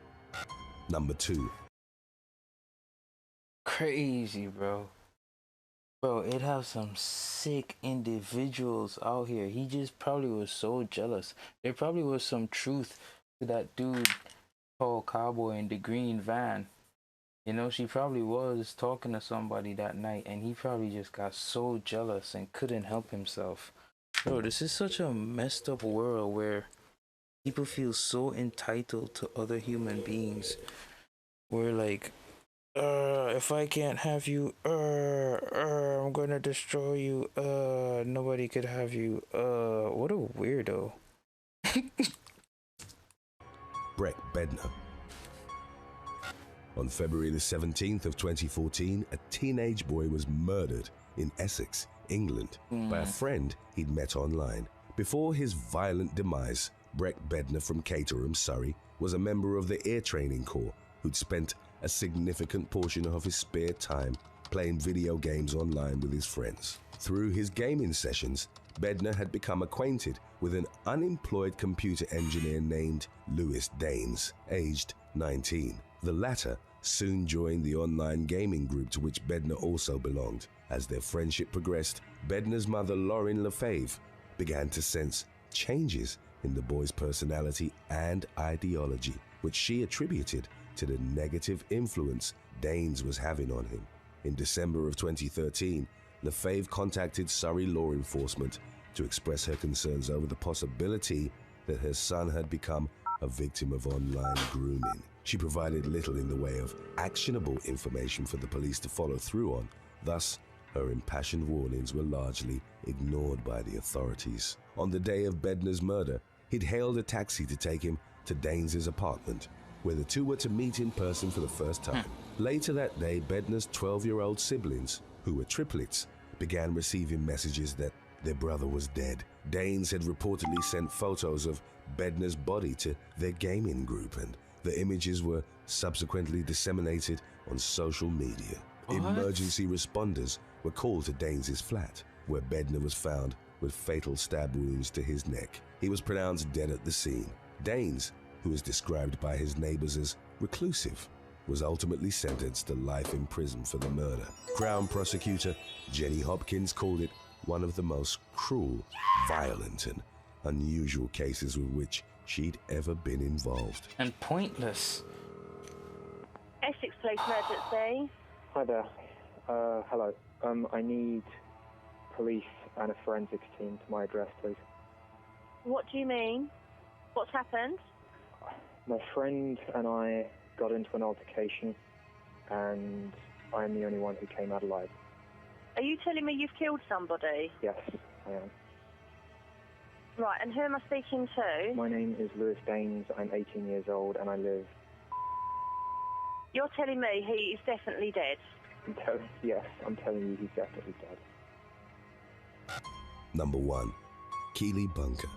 Number 2. Crazy, bro. Bro, it has some sick individuals out here. He just probably was so jealous. There probably was some truth to that dude called Cowboy in the green van. You know, she probably was talking to somebody that night and he probably just got so jealous and couldn't help himself. Bro, this is such a messed up world where people feel so entitled to other human beings. Where like, if I can't have you, I'm gonna destroy you. Nobody could have you. What a weirdo. Brett Bednar. On February the 17th of 2014, a teenage boy was murdered in Essex, England, by a friend he'd met online. Before his violent demise, Brett Bednar from Caterham, Surrey, was a member of the Air Training Corps who'd spent a significant portion of his spare time playing video games online with his friends. Through his gaming sessions, Bednar had become acquainted with an unemployed computer engineer named Lewis Daines, aged 19. The latter soon joined the online gaming group to which Bednar also belonged. As their friendship progressed, Bednar's mother, Lauren Lefebvre, began to sense changes in the boy's personality and ideology, which she attributed to the negative influence Danes was having on him. In December of 2013, Lefebvre contacted Surrey law enforcement to express her concerns over the possibility that her son had become a victim of online grooming. She provided little in the way of actionable information for the police to follow through on. Thus, her impassioned warnings were largely ignored by the authorities. On the day of Bednar's murder, he'd hailed a taxi to take him to Danes' apartment, where the two were to meet in person for the first time. Later that day, Bednar's 12-year-old siblings, who were triplets, began receiving messages that their brother was dead. Danes had reportedly sent photos of Bednar's body to their gaming group, and the images were subsequently disseminated on social media. What? Emergency responders were called to Danes' flat, where Bednar was found with fatal stab wounds to his neck. He was pronounced dead at the scene. Danes, who was described by his neighbors as reclusive, was ultimately sentenced to life in prison for the murder. Crown prosecutor Jenny Hopkins called it one of the most cruel, violent, and unusual cases with which she'd ever been involved. And pointless. Essex Police Emergency. Hi there. Hello. I need police and a forensics team to my address, please. What do you mean? What's happened? My friend and I got into an altercation, and I'm the only one who came out alive. Are you telling me you've killed somebody? Yes, I am. Right, and who am I speaking to? My name is Lewis Danes. I'm 18 years old, and I live... You're telling me he is definitely dead? Yes, I'm telling you he's definitely dead. Number 1. Keely Bunker.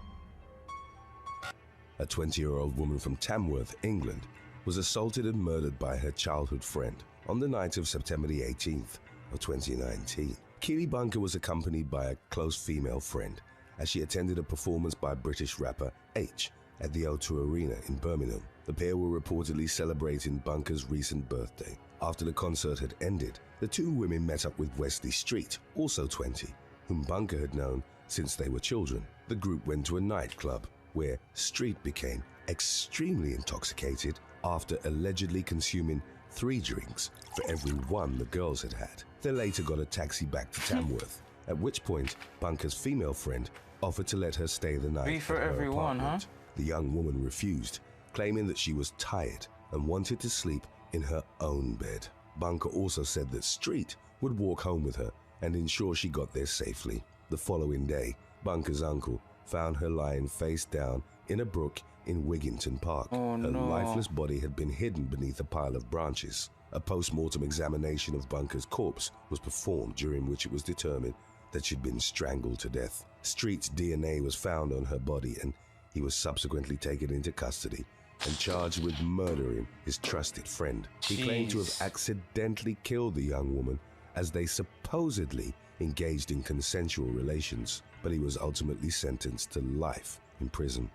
A 20-year-old woman from Tamworth, England, was assaulted and murdered by her childhood friend on the night of September the 18th of 2019. Keely Bunker was accompanied by a close female friend as she attended a performance by British rapper H at the O2 Arena in Birmingham. The pair were reportedly celebrating Bunker's recent birthday. After the concert had ended, the two women met up with Wesley Street, also 20, whom Bunker had known since they were children. The group went to a nightclub where Street became extremely intoxicated after allegedly consuming 3 drinks for every one the girls had had. They later got a taxi back to Tamworth, at which point Bunker's female friend offered to let her stay the night 3 for at her every one, apartment. huh? The young woman refused, claiming that she was tired and wanted to sleep in her own bed. Bunker also said that Street would walk home with her and ensure she got there safely. The following day, Bunker's uncle found her lying face down in a brook in Wigginton Park. Oh, her no. lifeless body had been hidden beneath a pile of branches. A post-mortem examination of Bunker's corpse was performed, during which it was determined that she'd been strangled to death. Street's DNA was found on her body, and he was subsequently taken into custody and charged with murdering his trusted friend. He claimed to have Jeez. accidentally killed the young woman as they supposedly engaged in consensual relations, but he was ultimately sentenced to life in prison.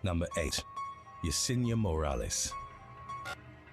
Number 8. Yesenia Morales.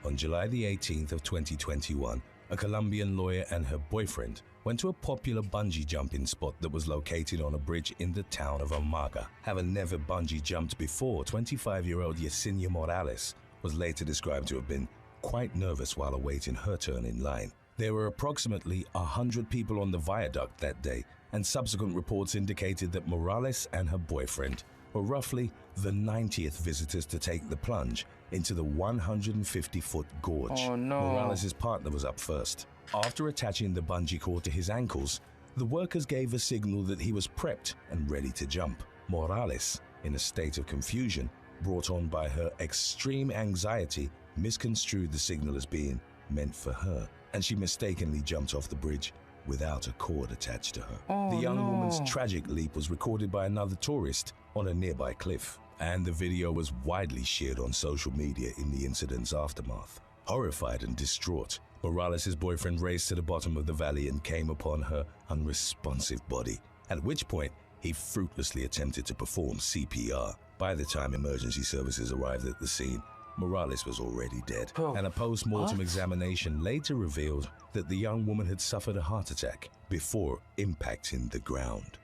On July the 18th of 2021, a Colombian lawyer and her boyfriend went to a popular bungee jumping spot that was located on a bridge in the town of Omaga. Having never bungee jumped before, 25-year-old Yesenia Morales was later described to have been quite nervous while awaiting her turn in line. There were approximately 100 people on the viaduct that day, and subsequent reports indicated that Morales and her boyfriend were roughly the 90th visitors to take the plunge into the 150-foot gorge. Oh, no. Morales' partner was up first. After attaching the bungee cord to his ankles, the workers gave a signal that he was prepped and ready to jump. Morales, in a state of confusion, brought on by her extreme anxiety, misconstrued the signal as being meant for her, and she mistakenly jumped off the bridge without a cord attached to her. Oh, the young no. woman's tragic leap was recorded by another tourist on a nearby cliff, and the video was widely shared on social media in the incident's aftermath. Horrified and distraught, Morales' boyfriend raced to the bottom of the valley and came upon her unresponsive body, at which point he fruitlessly attempted to perform CPR. By the time emergency services arrived at the scene, Morales was already dead, Bro, and a post-mortem what? examination later revealed that the young woman had suffered a heart attack before impacting the ground.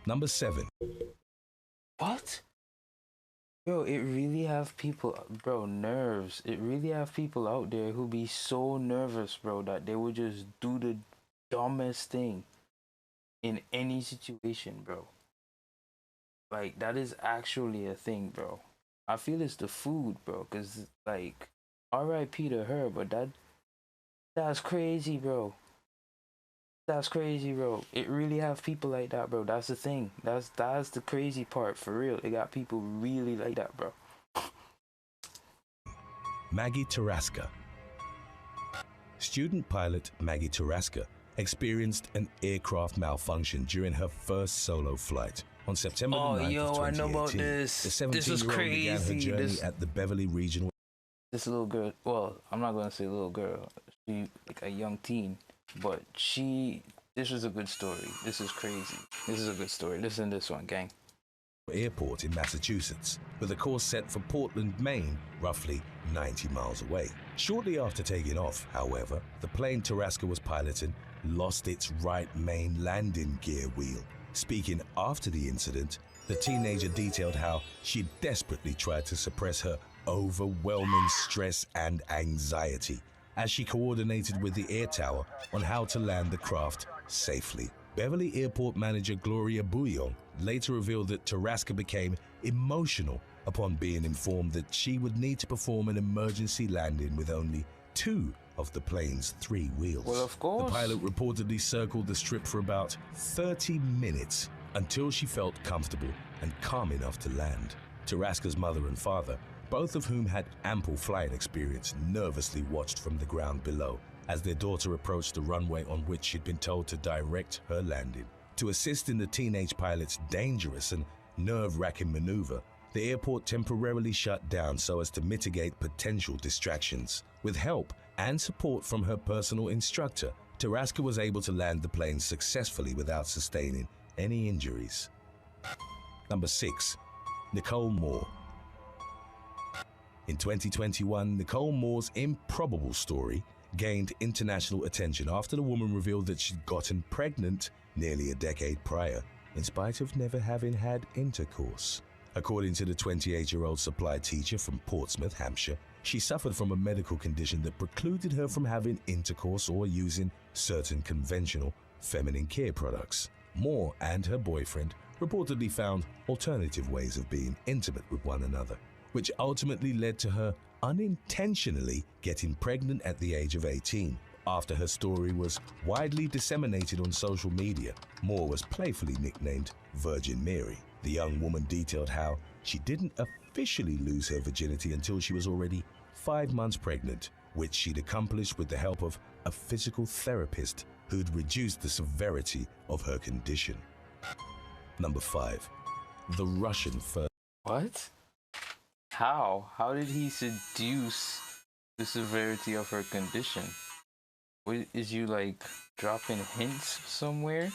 Number 7. What? Bro, it really have people, bro, nerves. It really have people out there who be so nervous, bro, that they would just do the dumbest thing in any situation, bro. Like, that is actually a thing, bro. I feel it's the food, bro, because, like, RIP to her, but that's crazy, bro. That's crazy, bro. It really have people like that, bro. That's the thing. That's the crazy part, for real. It got people really like that, bro. Maggie Taraska. Student pilot Maggie Taraska experienced an aircraft malfunction during her first solo flight. On September 9th yo, of 2018, I know about this. The This was 17-year-old began her crazy. journey at the Beverly Regional. This little girl, well, I'm not gonna say little girl. She like a young teen, but this was a good story. This is crazy. This is a good story. Listen to this one, gang. Airport in Massachusetts, with a course set for Portland, Maine, roughly 90 miles away. Shortly after taking off, however, the plane Taraska was piloting lost its right main landing gear wheel. Speaking after the incident, the teenager detailed how she desperately tried to suppress her overwhelming stress and anxiety as she coordinated with the air tower on how to land the craft safely. Beverly Airport manager Gloria Bouillon later revealed that Taraska became emotional upon being informed that she would need to perform an emergency landing with only 2 of the plane's 3 wheels. Well, of course. The pilot reportedly circled the strip for about 30 minutes until she felt comfortable and calm enough to land. Taraska's mother and father, both of whom had ample flight experience, nervously watched from the ground below as their daughter approached the runway on which she'd been told to direct her landing. To assist in the teenage pilot's dangerous and nerve-wracking maneuver, the airport temporarily shut down so as to mitigate potential distractions. With help and support from her personal instructor, Taraska was able to land the plane successfully without sustaining any injuries. Number 6. Nicole Moore. In 2021, Nicole Moore's improbable story gained international attention after the woman revealed that she'd gotten pregnant nearly a decade prior, in spite of never having had intercourse. According to the 28-year-old supply teacher from Portsmouth, Hampshire, she suffered from a medical condition that precluded her from having intercourse or using certain conventional feminine care products. Moore and her boyfriend reportedly found alternative ways of being intimate with one another, which ultimately led to her unintentionally getting pregnant at the age of 18. After her story was widely disseminated on social media, Moore was playfully nicknamed Virgin Mary. The young woman detailed how she didn't officially lose her virginity until she was already 5 months pregnant, which she'd accomplished with the help of a physical therapist who'd reduced the severity of her condition. Number 5. The Russian first. What? How? How did he seduce the severity of her condition? Is you like dropping hints somewhere?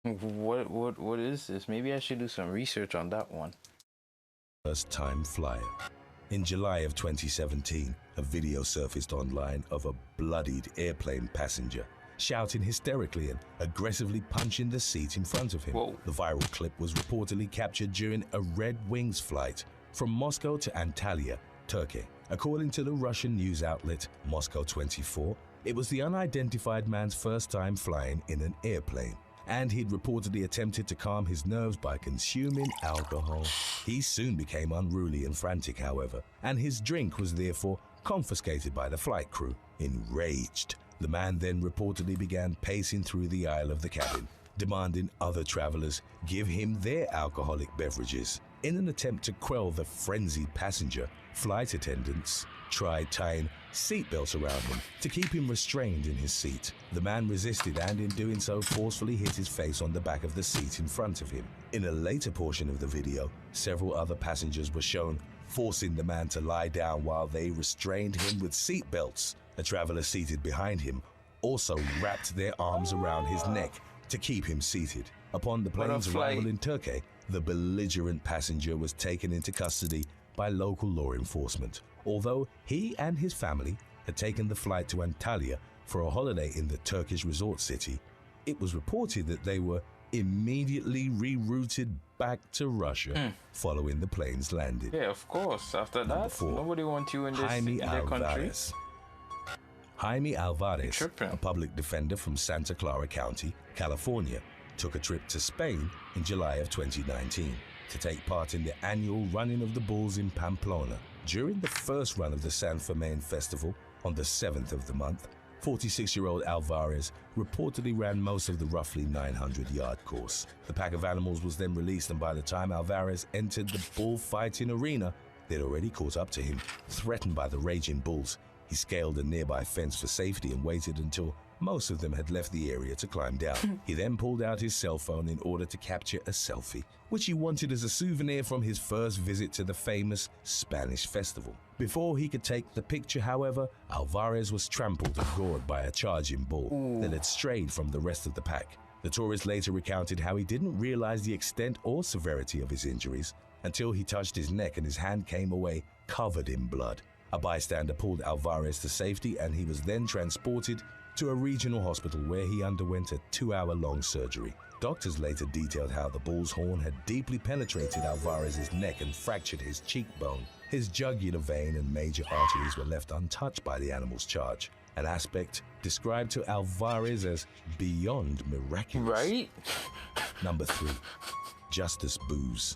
What is this? Maybe I should do some research on that one. First-time flyer. In July of 2017, a video surfaced online of a bloodied airplane passenger shouting hysterically and aggressively punching the seat in front of him. Whoa. The viral clip was reportedly captured during a Red Wings flight from Moscow to Antalya, Turkey. According to the Russian news outlet Moscow 24, it was the unidentified man's first time flying in an airplane, and he'd reportedly attempted to calm his nerves by consuming alcohol. He soon became unruly and frantic, however, and his drink was therefore confiscated by the flight crew. Enraged, the man then reportedly began pacing through the aisle of the cabin, demanding other travelers give him their alcoholic beverages. In an attempt to quell the frenzied passenger, flight attendants tried tying seatbelts around him to keep him restrained in his seat. The man resisted and in doing so forcefully hit his face on the back of the seat in front of him. In a later portion of the video, several other passengers were shown forcing the man to lie down while they restrained him with seatbelts. A traveler seated behind him also wrapped their arms around his neck to keep him seated. Upon the plane's arrival in Turkey, the belligerent passenger was taken into custody by local law enforcement. Although he and his family had taken the flight to Antalya for a holiday in the Turkish resort city, it was reported that they were immediately rerouted back to Russia following the plane's landing. Yeah, of course. After that, 4, nobody wants you in this Jaime their country. Alvarez. Jaime Alvarez, Tripping. a public defender from Santa Clara County, California, took a trip to Spain in July of 2019 to take part in the annual Running of the Bulls in Pamplona. During the first run of the San Fermin Festival on the 7th of the month, 46-year-old Alvarez reportedly ran most of the roughly 900-yard course. The pack of animals was then released, and by the time Alvarez entered the bullfighting arena, they'd already caught up to him. Threatened by the raging bulls, he scaled a nearby fence for safety and waited until most of them had left the area to climb down. He then pulled out his cell phone in order to capture a selfie, which he wanted as a souvenir from his first visit to the famous Spanish festival. Before he could take the picture, however, Alvarez was trampled and gored by a charging bull that had strayed from the rest of the pack. The tourist later recounted how he didn't realize the extent or severity of his injuries until he touched his neck and his hand came away covered in blood. A bystander pulled Alvarez to safety, and he was then transported to a regional hospital where he underwent a 2-hour-long surgery. Doctors later detailed how the bull's horn had deeply penetrated Alvarez's neck and fractured his cheekbone. His jugular vein and major arteries were left untouched by the animal's charge, an aspect described to Alvarez as beyond miraculous. Right? Number 3, Justice Booz.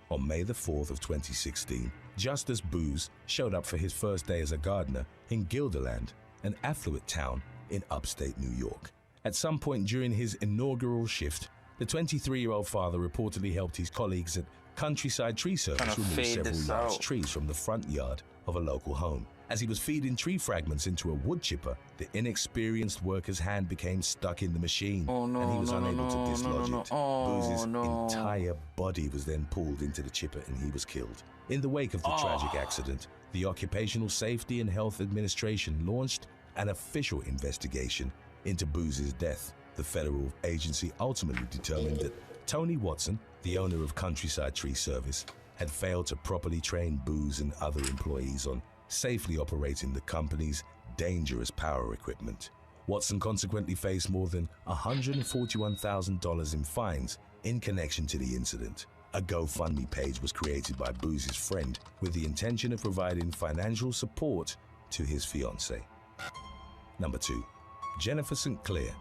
On May the 4th of 2016, Justice Booz showed up for his first day as a gardener in Guilderland, an affluent town in upstate New York. At some point during his inaugural shift, the 23-year-old father reportedly helped his colleagues at Countryside Tree Service remove several large trees from the front yard of a local home. As he was feeding tree fragments into a wood chipper, the inexperienced worker's hand became stuck in the machine, and he was unable to dislodge it. Booz's entire body was then pulled into the chipper, and he was killed. In the wake of the tragic accident, the Occupational Safety and Health Administration launched an official investigation into Booz's death. The federal agency ultimately determined that Tony Watson, the owner of Countryside Tree Service, had failed to properly train Booz and other employees on safely operating the company's dangerous power equipment. Watson consequently faced more than $141,000 in fines in connection to the incident. A GoFundMe page was created by Booz's friend with the intention of providing financial support to his fiancée. Number 2, Jennifer St. Clair.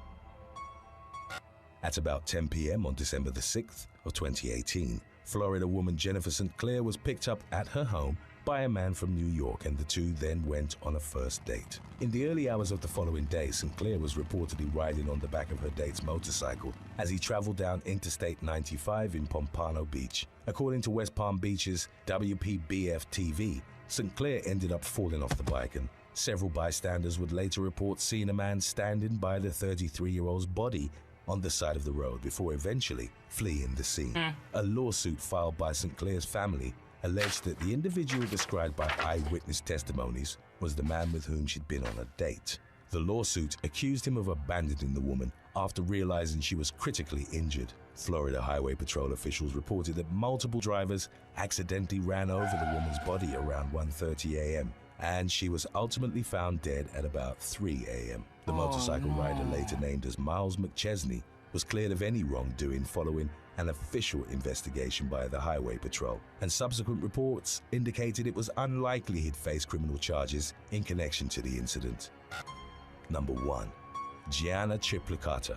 At about 10 p.m. on December the 6th of 2018, Florida woman Jennifer St. Clair was picked up at her home by a man from New York, and the two then went on a first date. In the early hours of the following day, St. Clair was reportedly riding on the back of her date's motorcycle as he traveled down Interstate 95 in Pompano Beach. According to West Palm Beach's WPBF-TV, St. Clair ended up falling off the bike, and several bystanders would later report seeing a man standing by the 33-year-old's body on the side of the road before eventually fleeing the scene. A lawsuit filed by St. Clair's family alleged that the individual described by eyewitness testimonies was the man with whom she'd been on a date. The lawsuit accused him of abandoning the woman after realizing she was critically injured. Florida Highway Patrol officials reported that multiple drivers accidentally ran over the woman's body around 1:30 a.m., and she was ultimately found dead at about 3 a.m. The motorcycle rider, later named as Miles McChesney, was cleared of any wrongdoing following an official investigation by the Highway Patrol, and subsequent reports indicated it was unlikely he'd face criminal charges in connection to the incident. Number 1, Gianna Triplicata.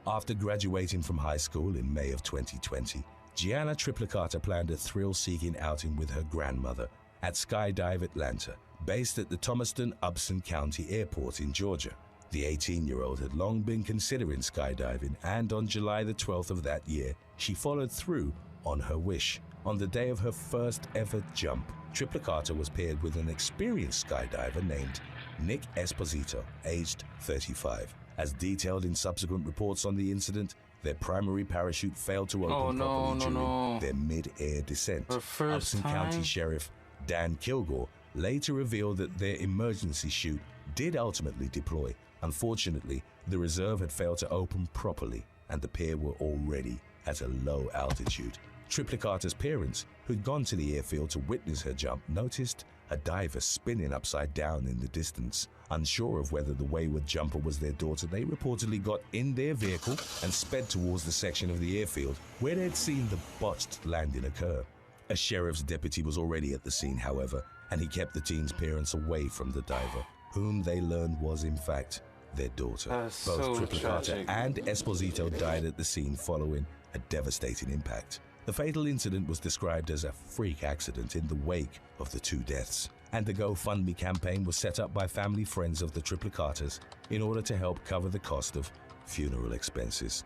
After graduating from high school in May of 2020, Gianna Triplicata planned a thrill-seeking outing with her grandmother at Skydive Atlanta, based at the Thomaston-Upson County Airport in Georgia. The 18-year-old had long been considering skydiving, and on July the 12th of that year, she followed through on her wish. On the day of her first ever jump, Triplicata was paired with an experienced skydiver named Nick Esposito, aged 35. As detailed in subsequent reports on the incident, their primary parachute failed to open properly during their mid-air descent. Upson County Sheriff Dan Kilgore later revealed that their emergency chute did ultimately deploy. Unfortunately, the reserve had failed to open properly, and the pair were already at a low altitude. Triplicata's parents, who'd gone to the airfield to witness her jump, noticed a diver spinning upside down in the distance. Unsure of whether the wayward jumper was their daughter, they reportedly got in their vehicle and sped towards the section of the airfield where they'd seen the botched landing occur. A sheriff's deputy was already at the scene, however, and he kept the teen's parents away from the diver, whom they learned was, in fact, their daughter. Both so Triplicata and Esposito died at the scene following a devastating impact. The fatal incident was described as a freak accident in the wake of the two deaths, and a GoFundMe campaign was set up by family friends of the Triplicatas in order to help cover the cost of funeral expenses.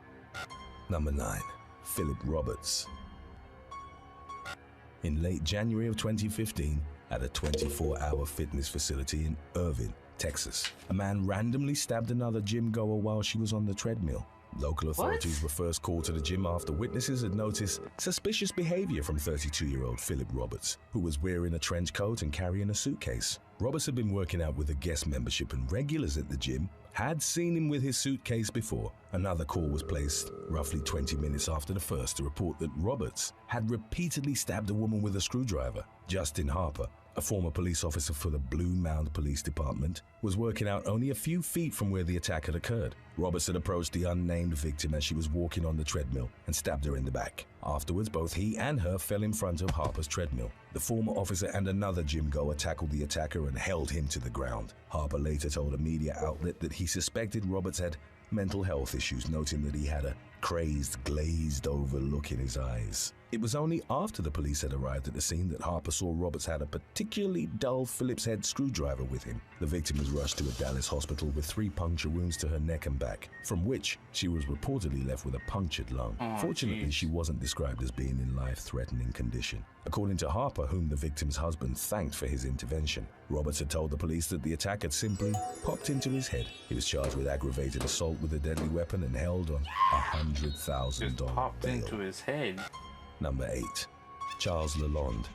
Number 9. Philip Roberts. In late January of 2015, at a 24-hour fitness facility in Irving, Texas, a man randomly stabbed another gym goer while she was on the treadmill. Local authorities were first called to the gym after witnesses had noticed suspicious behavior from 32-year-old Philip Roberts, who was wearing a trench coat and carrying a suitcase. Roberts had been working out with a guest membership, and regulars at the gym had seen him with his suitcase before. Another call was placed roughly 20 minutes after the first to report that Roberts had repeatedly stabbed a woman with a screwdriver. Justin Harper, a former police officer for the Blue Mound Police Department, was working out only a few feet from where the attack had occurred. Roberts had approached the unnamed victim as she was walking on the treadmill and stabbed her in the back. Afterwards, both he and her fell in front of Harper's treadmill. The former officer and another gym goer tackled the attacker and held him to the ground. Harper later told a media outlet that he suspected Roberts had mental health issues, noting that he had a crazed, glazed-over look in his eyes. It was only after the police had arrived at the scene that Harper saw Roberts had a particularly dull Phillips head screwdriver with him. The victim was rushed to a Dallas hospital with 3 puncture wounds to her neck and back, from which she was reportedly left with a punctured lung. Fortunately, she wasn't described as being in life-threatening condition. According to Harper, whom the victim's husband thanked for his intervention, Roberts had told the police that the attack had simply popped into his head. He was charged with aggravated assault with a deadly weapon and held on $100,000 Popped bail. into his head. Number 8. Charles Lalonde.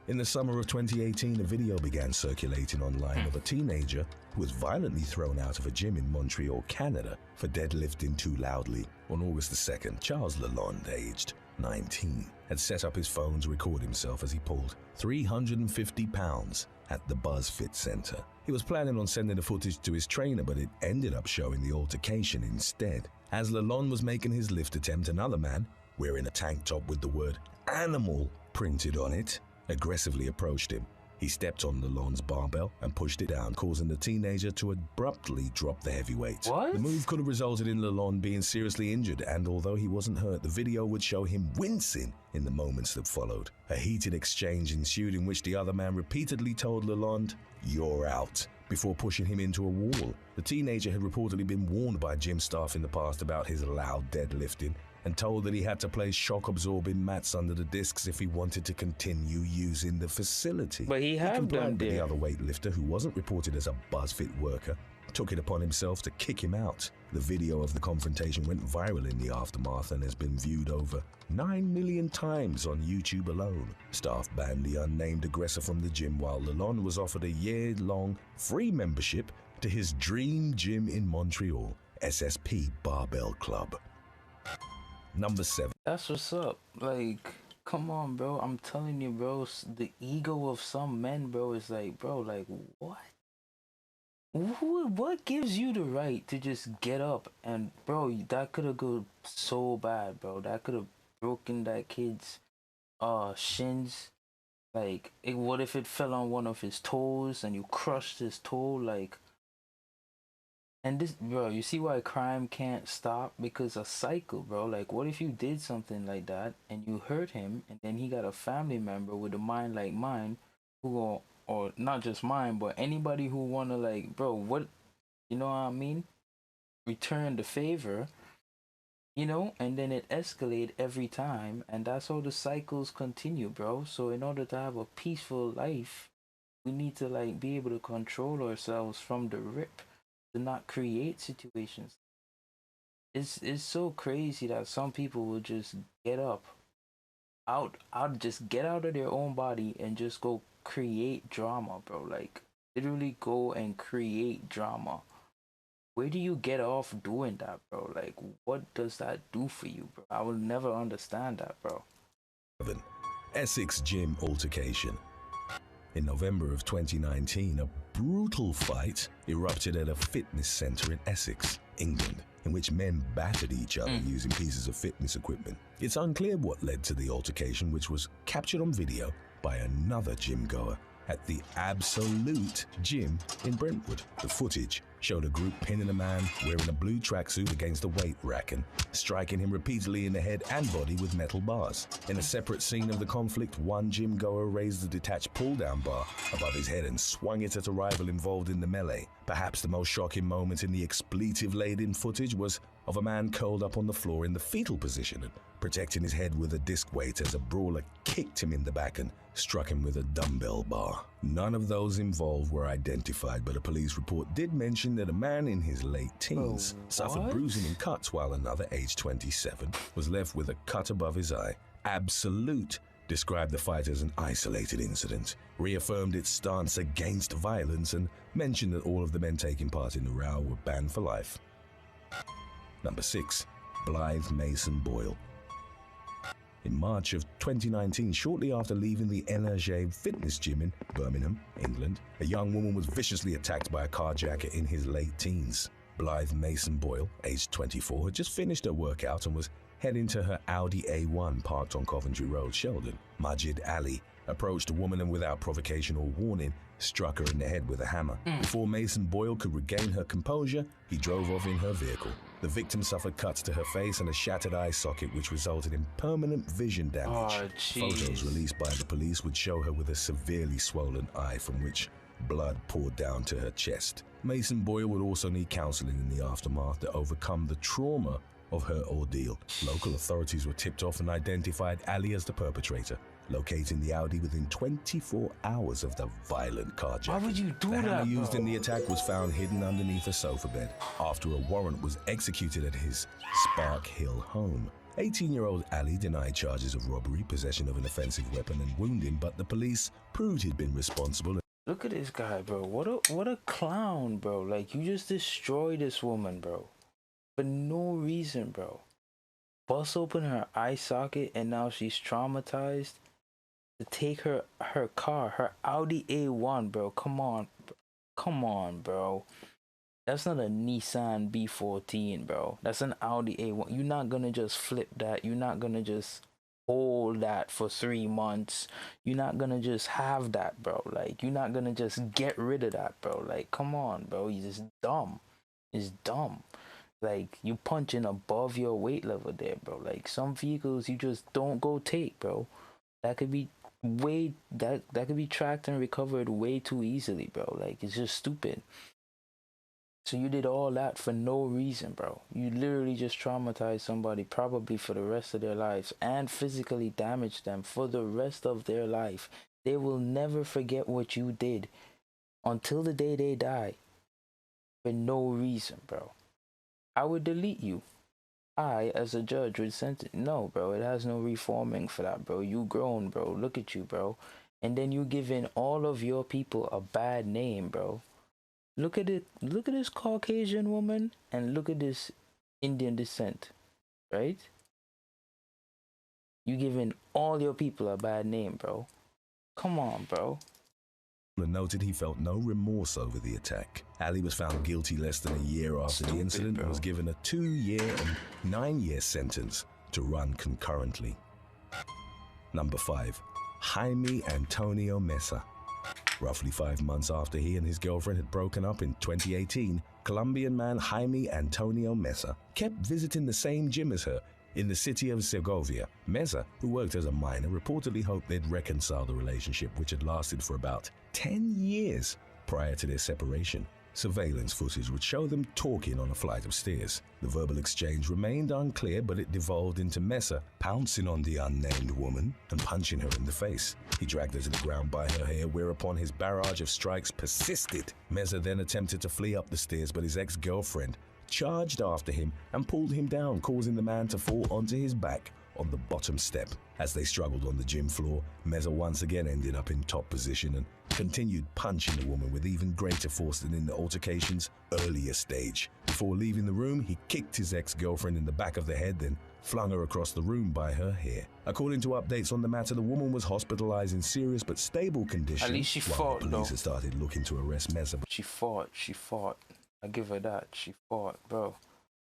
In the summer of 2018, a video began circulating online of a teenager who was violently thrown out of a gym in Montreal, Canada, for deadlifting too loudly. On August the 2nd, Charles Lalonde, aged 19, had set up his phone to record himself as he pulled 350 pounds at the BuzzFit Center. He was planning on sending the footage to his trainer, but it ended up showing the altercation instead. As Lalonde was making his lift attempt, another man, wearing a tank top with the word "animal" printed on it, aggressively approached him. He stepped on Lalonde's barbell and pushed it down, causing the teenager to abruptly drop the heavy weight. What? The move could have resulted in Lalonde being seriously injured, and although he wasn't hurt, the video would show him wincing in the moments that followed. A heated exchange ensued in which the other man repeatedly told Lalonde, "You're out," before pushing him into a wall. The teenager had reportedly been warned by gym staff in the past about his loud deadlifting, and told that he had to place shock-absorbing mats under the discs if he wanted to continue using the facility. But he have complied, done but the there. other weightlifter, who wasn't reported as a BuzzFit worker, took it upon himself to kick him out. The video of the confrontation went viral in the aftermath and has been viewed over 9 million times on YouTube alone. Staff banned the unnamed aggressor from the gym, while Lalonde was offered a year-long free membership to his dream gym in Montreal, SSP Barbell Club. Number 7. That's what's up. Like, come on, bro. I'm telling you, bro. The ego of some men, bro, is like, bro, like, what? What gives you the right to just get up and, bro, that could have gone so bad, bro. That could have broken that kid's shins. Like, what if it fell on one of his toes and you crushed his toe? Like, and this, bro, you see why crime can't stop? Because a cycle, bro. Like, what if you did something like that and you hurt him, and then he got a family member with a mind like mine who will, or not just mine, but anybody who wanna, like, bro, what, you know what I mean? Return the favor, you know, and then it escalate every time, and that's how the cycles continue, bro. So in order to have a peaceful life, we need to, like, be able to control ourselves from the rip, to not create situations. It's so crazy that some people will just get up just get out of their own body and just go create drama, bro. Like, literally go and create drama. Where do you get off doing that, bro? Like, what does that do for you, bro? I will never understand that, bro. 7. Essex Gym Altercation. In November of 2019, a brutal fight erupted at a fitness centre in Essex, England, in which men battered each other using pieces of fitness equipment. It's unclear what led to the altercation, which was captured on video by another gym goer at the Absolute Gym in Brentwood. The footage showed a group pinning a man wearing a blue tracksuit against a weight rack and striking him repeatedly in the head and body with metal bars. In a separate scene of the conflict, one gym goer raised a detached pull-down bar above his head and swung it at a rival involved in the melee. Perhaps the most shocking moment in the expletive-laden footage was of a man curled up on the floor in the fetal position and protecting his head with a disc weight as a brawler kicked him in the back and struck him with a dumbbell bar. None of those involved were identified, but a police report did mention that a man in his late teens suffered bruising and cuts, while another, aged 27, was left with a cut above his eye. Absolute described the fight as an isolated incident, reaffirmed its stance against violence, and mentioned that all of the men taking part in the row were banned for life. Number 6. Blythe Mason Boyle. In March of 2019, shortly after leaving the Energy fitness gym in Birmingham, England, a young woman was viciously attacked by a carjacker in his late teens. Blythe Mason Boyle, aged 24, had just finished her workout and was heading to her Audi A1 parked on Coventry Road, Sheldon. Majid Ali approached the woman and without provocation or warning, struck her in the head with a hammer. Before Mason Boyle could regain her composure, he drove off in her vehicle. The victim suffered cuts to her face and a shattered eye socket, which resulted in permanent vision damage. Photos released by the police would show her with a severely swollen eye from which blood poured down to her chest. Mason Boyle would also need counseling in the aftermath to overcome the trauma of her ordeal. Local authorities were tipped off and identified Ali as the perpetrator, locating the Audi within 24 hours of the violent carjacking. Why would you do that, The hammer used bro? in the attack was found hidden underneath a sofa bed after a warrant was executed at his Spark Hill home. 18-year-old Ali denied charges of robbery, possession of an offensive weapon, and wounding, but the police proved he'd been responsible. Look at this guy, bro. What a clown, bro. Like, you just destroyed this woman, bro. For no reason, bro. Bust open her eye socket and now she's traumatized. To take her car, her Audi A1, bro. Come on. Come on, bro. That's not a Nissan B14, bro. That's an Audi A1. You're not gonna just flip that. You're not gonna just hold that for 3 months. You're not gonna just have that, bro. Like, you're not gonna just get rid of that, bro. Like, come on, bro. You're just dumb. It's dumb. Like, you punching above your weight level there, bro. Like, some vehicles you just don't go take, bro. That could be that could be tracked and recovered way too easily, bro. Like, it's just stupid. So you did all that for no reason, bro. You literally just traumatized somebody probably for the rest of their lives and physically damaged them for the rest of their life. They will never forget what you did until the day they die for no reason, bro. I would delete you. I, as a judge, would sentence. No, bro, it has no reforming for that, bro. You grown, bro. Look at you, bro. And then you giving all of your people a bad name, bro. Look at it. Look at this Caucasian woman and look at this Indian descent, right? You giving all your people a bad name, bro. Come on, bro. Noted he felt no remorse over the attack. Ali was found guilty less than a year after the incident and was given a 2-year and 9-year sentence to run concurrently. Number 5. Jaime Antonio Mesa. Roughly 5 months after he and his girlfriend had broken up in 2018, Colombian man Jaime Antonio Mesa kept visiting the same gym as her in the city of Segovia. Mesa, who worked as a miner, reportedly hoped they'd reconcile the relationship, which had lasted for about 10 years prior to their separation. Surveillance footage would show them talking on a flight of stairs. The verbal exchange remained unclear, but it devolved into Mesa pouncing on the unnamed woman and punching her in the face. He dragged her to the ground by her hair, whereupon his barrage of strikes persisted. Mesa then attempted to flee up the stairs, but his ex-girlfriend charged after him and pulled him down, causing the man to fall onto his back on the bottom step. As they struggled on the gym floor, Mesa once again ended up in top position and continued punching the woman with even greater force than in the altercation's earlier stage. Before leaving the room, he kicked his ex-girlfriend in the back of the head, then flung her across the room by her hair. According to updates on the matter, the woman was hospitalized in serious but stable condition. At least she while fought, the police though. had started looking to arrest Mesa. She fought. I give her that. She fought, bro.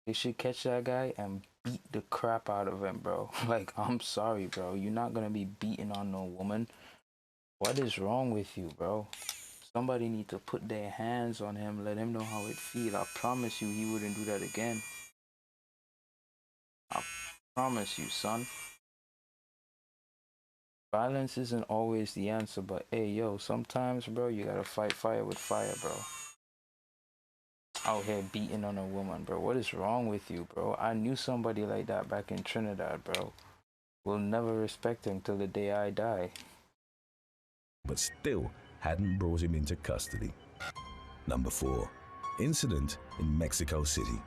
They should catch that guy and beat the crap out of him, bro. Like, I'm sorry, bro. You're not gonna be beating on no woman. What is wrong with you, bro? Somebody need to put their hands on him, let him know how it feels. I promise you he wouldn't do that again. I promise you, son. Violence isn't always the answer, but hey, yo, sometimes, bro, you gotta fight fire with fire, bro. Out here beating on a woman, bro. What is wrong with you, bro? I knew somebody like that back in Trinidad, bro. Will never respect him till the day I die. But still hadn't brought him into custody. Number 4. Incident in Mexico City.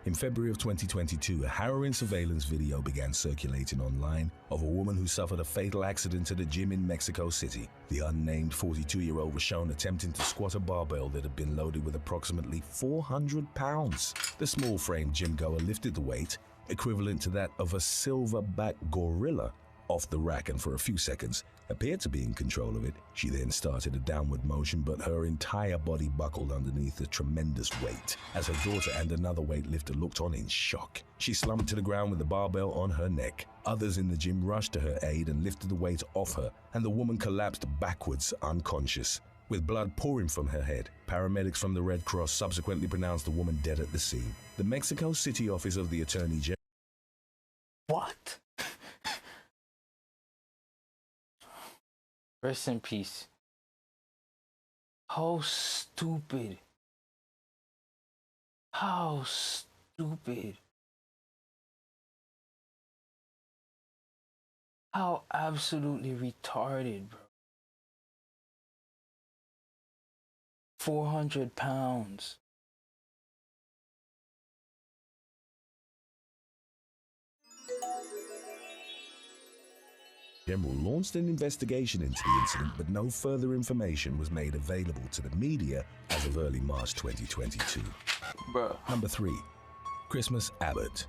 In February of 2022, a harrowing surveillance video began circulating online of a woman who suffered a fatal accident at a gym in Mexico City. The unnamed 42-year-old was shown attempting to squat a barbell that had been loaded with approximately 400 pounds. The small-framed gym goer lifted the weight, equivalent to that of a silverback gorilla, off the rack and for a few seconds appeared to be in control of it. She then started a downward motion, but her entire body buckled underneath the tremendous weight as her daughter and another weightlifter looked on in shock. She slumped to the ground with the barbell on her neck. Others in the gym rushed to her aid and lifted the weight off her, and the woman collapsed backwards, unconscious. With blood pouring from her head, paramedics from the Red Cross subsequently pronounced the woman dead at the scene. The Mexico City office of the Attorney General. What? Rest in peace. How stupid. How stupid. How absolutely retarded, bro. 400 pounds. General launched an investigation into the incident, but no further information was made available to the media as of early March 2022. Bruh. Number 3. Christmas Abbott.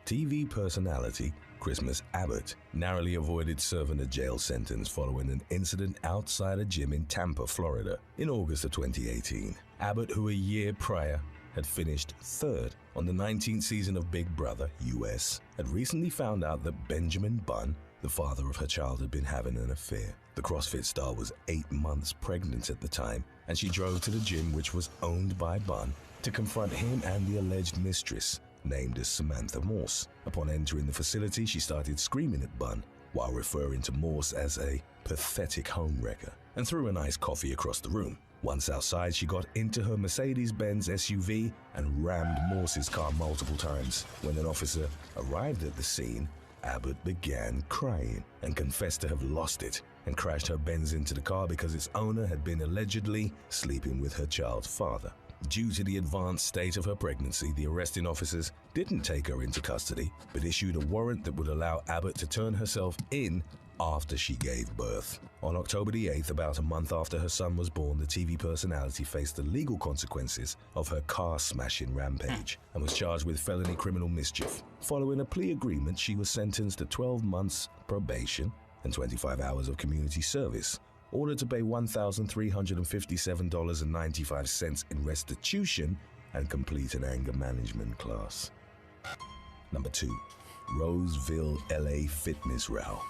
TV personality Christmas Abbott narrowly avoided serving a jail sentence following an incident outside a gym in Tampa, Florida in August of 2018. Abbott, who a year prior had finished 3rd on the 19th season of Big Brother US, had recently found out that Benjamin Bunn, the father of her child, had been having an affair. The CrossFit star was 8 months pregnant at the time, and she drove to the gym, which was owned by Bunn, to confront him and the alleged mistress, named as Samantha Morse. Upon entering the facility, she started screaming at Bunn while referring to Morse as a pathetic homewrecker, and threw an iced coffee across the room. Once outside, she got into her Mercedes-Benz SUV and rammed Morse's car multiple times. When an officer arrived at the scene, Abbott began crying and confessed to have lost it and crashed her Benz into the car because its owner had been allegedly sleeping with her child's father. Due to the advanced state of her pregnancy, the arresting officers didn't take her into custody, but issued a warrant that would allow Abbott to turn herself in after she gave birth. On October the 8th, about a month after her son was born, the TV personality faced the legal consequences of her car-smashing rampage and was charged with felony criminal mischief. Following a plea agreement, she was sentenced to 12 months probation and 25 hours of community service, ordered to pay $1,357.95 in restitution and complete an anger management class. Number 2. Roseville, LA fitness row.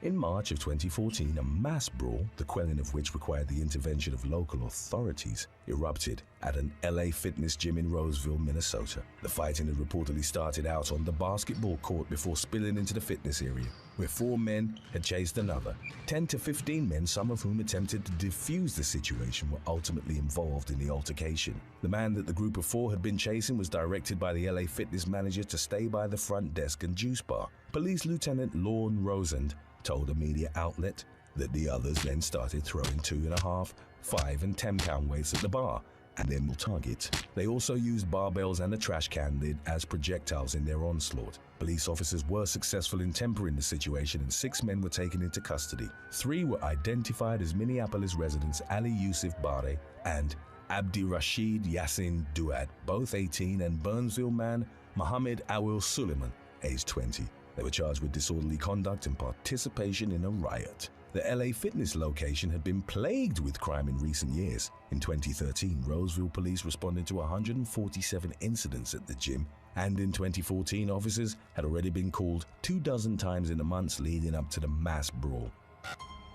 In March of 2014, a mass brawl, the quelling of which required the intervention of local authorities, erupted at an LA fitness gym in Roseville, Minnesota. The fighting had reportedly started out on the basketball court before spilling into the fitness area, where 4 men had chased another. 10 to 15 men, some of whom attempted to defuse the situation, were ultimately involved in the altercation. The man that the group of 4 had been chasing was directed by the LA fitness manager to stay by the front desk and juice bar. Police Lieutenant Lorne Rosand told a media outlet that the others then started throwing 2.5, 5 and 10-pound weights at the bar and then will target. They also used barbells and a trash can lid as projectiles in their onslaught. Police officers were successful in tempering the situation and 6 men were taken into custody. 3 were identified as Minneapolis residents Ali Yusuf Bare and Abdi Rashid Yassin Duat, both 18, and Burnsville man Mohammed Awil Suleiman, aged 20. They were charged with disorderly conduct and participation in a riot. The LA fitness location had been plagued with crime in recent years. In 2013, Roseville police responded to 147 incidents at the gym, and in 2014, officers had already been called 24 times in the months leading up to the mass brawl.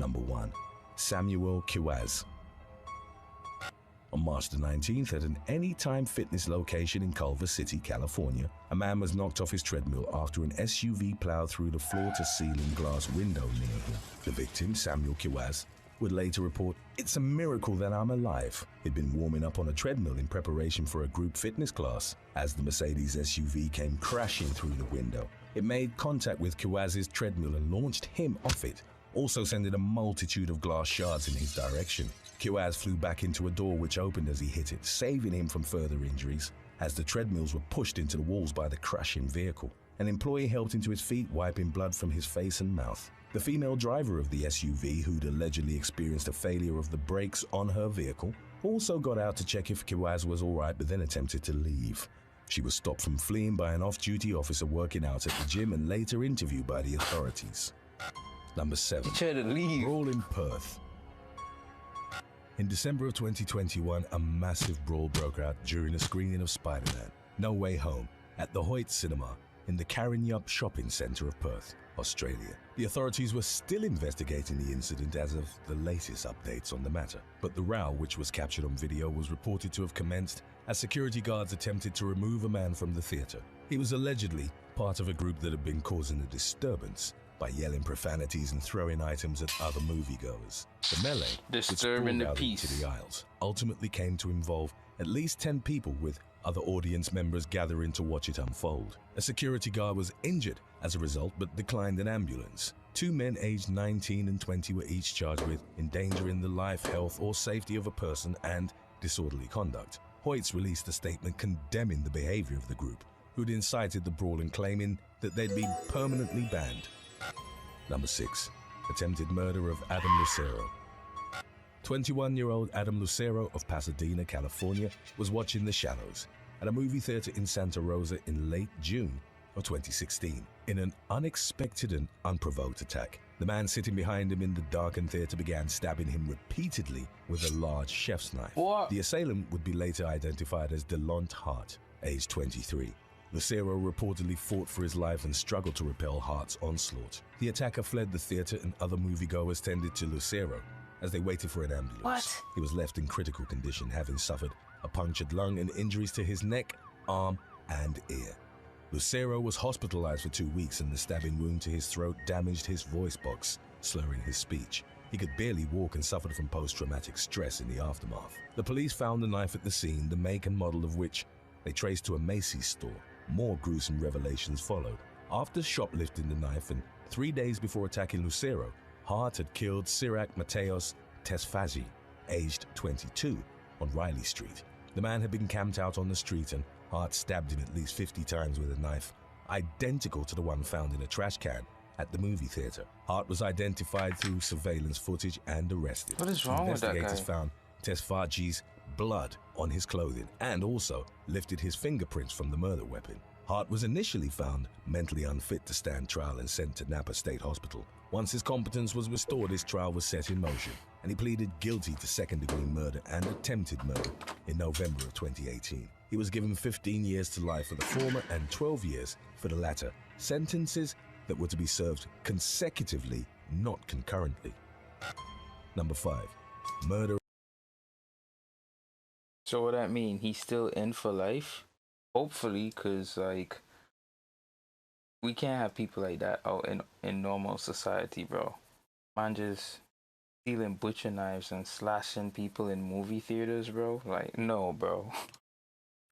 Number 1. Samuel Kiwaz. On March the 19th, at an Anytime Fitness location in Culver City, California, a man was knocked off his treadmill after an SUV plowed through the floor-to-ceiling glass window near him. The victim, Samuel Kiwaz, would later report, "It's a miracle that I'm alive." He'd been warming up on a treadmill in preparation for a group fitness class as the Mercedes SUV came crashing through the window. It made contact with Kiwaz's treadmill and launched him off it, also sending a multitude of glass shards in his direction. Kiwaz flew back into a door which opened as he hit it, saving him from further injuries as the treadmills were pushed into the walls by the crashing vehicle. An employee helped him to his feet, wiping blood from his face and mouth. The female driver of the SUV, who'd allegedly experienced a failure of the brakes on her vehicle, also got out to check if Kiwaz was alright but then attempted to leave. She was stopped from fleeing by an off-duty officer working out at the gym and later interviewed by the authorities. Number 7. Brawl in Perth. In December of 2021, a massive brawl broke out during a screening of Spider-Man: No Way Home at the Hoyt Cinema in the Karrinyup Shopping Centre of Perth, Australia. The authorities were still investigating the incident as of the latest updates on the matter, but the row, which was captured on video, was reported to have commenced as security guards attempted to remove a man from the theatre. He was allegedly part of a group that had been causing a disturbance by yelling profanities and throwing items at other moviegoers. The melee, disturbing the out peace into the aisles, ultimately came to involve at least 10 people, with other audience members gathering to watch it unfold. A security guard was injured as a result but declined an ambulance. 2 men aged 19 and 20 were each charged with endangering the life, health, or safety of a person and disorderly conduct. Hoyts released a statement condemning the behavior of the group, who'd incited the brawl and claiming that they'd be permanently banned. Number 6. Attempted murder of Adam Lucero. 21-year-old Adam Lucero of Pasadena, California, was watching The Shallows at a movie theater in Santa Rosa in late June of 2016. In an unexpected and unprovoked attack, the man sitting behind him in the darkened theater began stabbing him repeatedly with a large chef's knife. What? The assailant would be later identified as DeLont Hart, aged 23. Lucero reportedly fought for his life and struggled to repel Hart's onslaught. The attacker fled the theater and other moviegoers tended to Lucero as they waited for an ambulance. What? He was left in critical condition, having suffered a punctured lung and injuries to his neck, arm, and ear. Lucero was hospitalized for 2 weeks, and the stabbing wound to his throat damaged his voice box, slurring his speech. He could barely walk and suffered from post-traumatic stress in the aftermath. The police found the knife at the scene, the make and model of which they traced to a Macy's store. More gruesome revelations followed. After shoplifting the knife and 3 days before attacking Lucero, Hart had killed Sirac Mateos Tesfazi, aged 22, on Riley Street. The man had been camped out on the street and Hart stabbed him at least 50 times with a knife identical to the one found in a trash can at the movie theater. Hart was identified through surveillance footage and arrested. What is wrong with that guy? Investigators found Tesfazi's blood on his clothing and also lifted his fingerprints from the murder weapon. Hart was initially found mentally unfit to stand trial and sent to Napa State Hospital. Once his competence was restored, his trial was set in motion, and he pleaded guilty to second-degree murder and attempted murder in November of 2018. He was given 15 years to life for the former and 12 years for the latter, sentences that were to be served consecutively, not concurrently. Number 5. Murder. So what that mean? He's still in for life? Hopefully, because, like, we can't have people like that out in normal society, bro. Man just stealing butcher knives and slashing people in movie theaters, bro. Like, no, bro.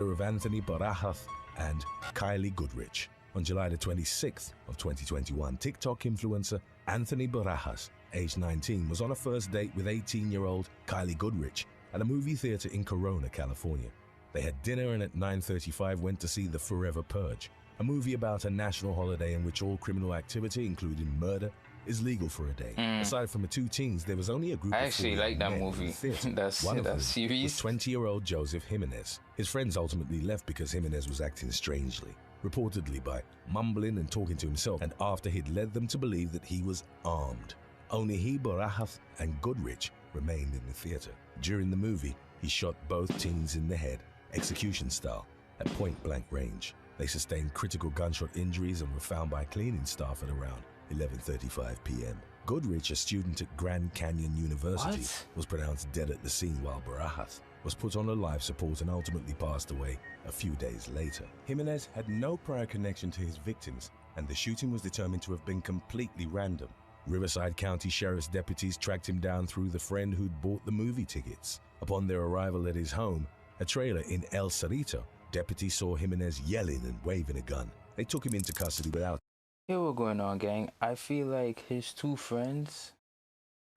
Of Anthony Barajas and Kylie Goodrich. On July the 26th of 2021, TikTok influencer Anthony Barajas, aged 19, was on a first date with 18-year-old Kylie Goodrich at a movie theater in Corona, California. They had dinner and at 9:35 went to see The Forever Purge, a movie about a national holiday in which all criminal activity, including murder is legal for a day. Aside from the two teens, there was only a group I of actually 4 like that men in movie. the theater. That's One of them series. was 20-year-old Joseph Jimenez. His friends ultimately left because Jimenez was acting strangely, reportedly by mumbling and talking to himself, and after he'd led them to believe that he was armed. Only he, Barajas, and Goodrich remained in the theater. During the movie, he shot both teens in the head, execution style, at point-blank range. They sustained critical gunshot injuries and were found by cleaning staff at around 11:35 p.m. Goodrich, a student at Grand Canyon University, was pronounced dead at the scene, while Barajas was put on a life support and ultimately passed away a few days later. Jimenez had no prior connection to his victims, and the shooting was determined to have been completely random. Riverside County Sheriff's deputies tracked him down through the friend who'd bought the movie tickets. Upon their arrival at his home, a trailer in El Cerrito, deputies saw Jimenez yelling and waving a gun. They took him into custody without... Here what's going on, gang. I feel like his two friends,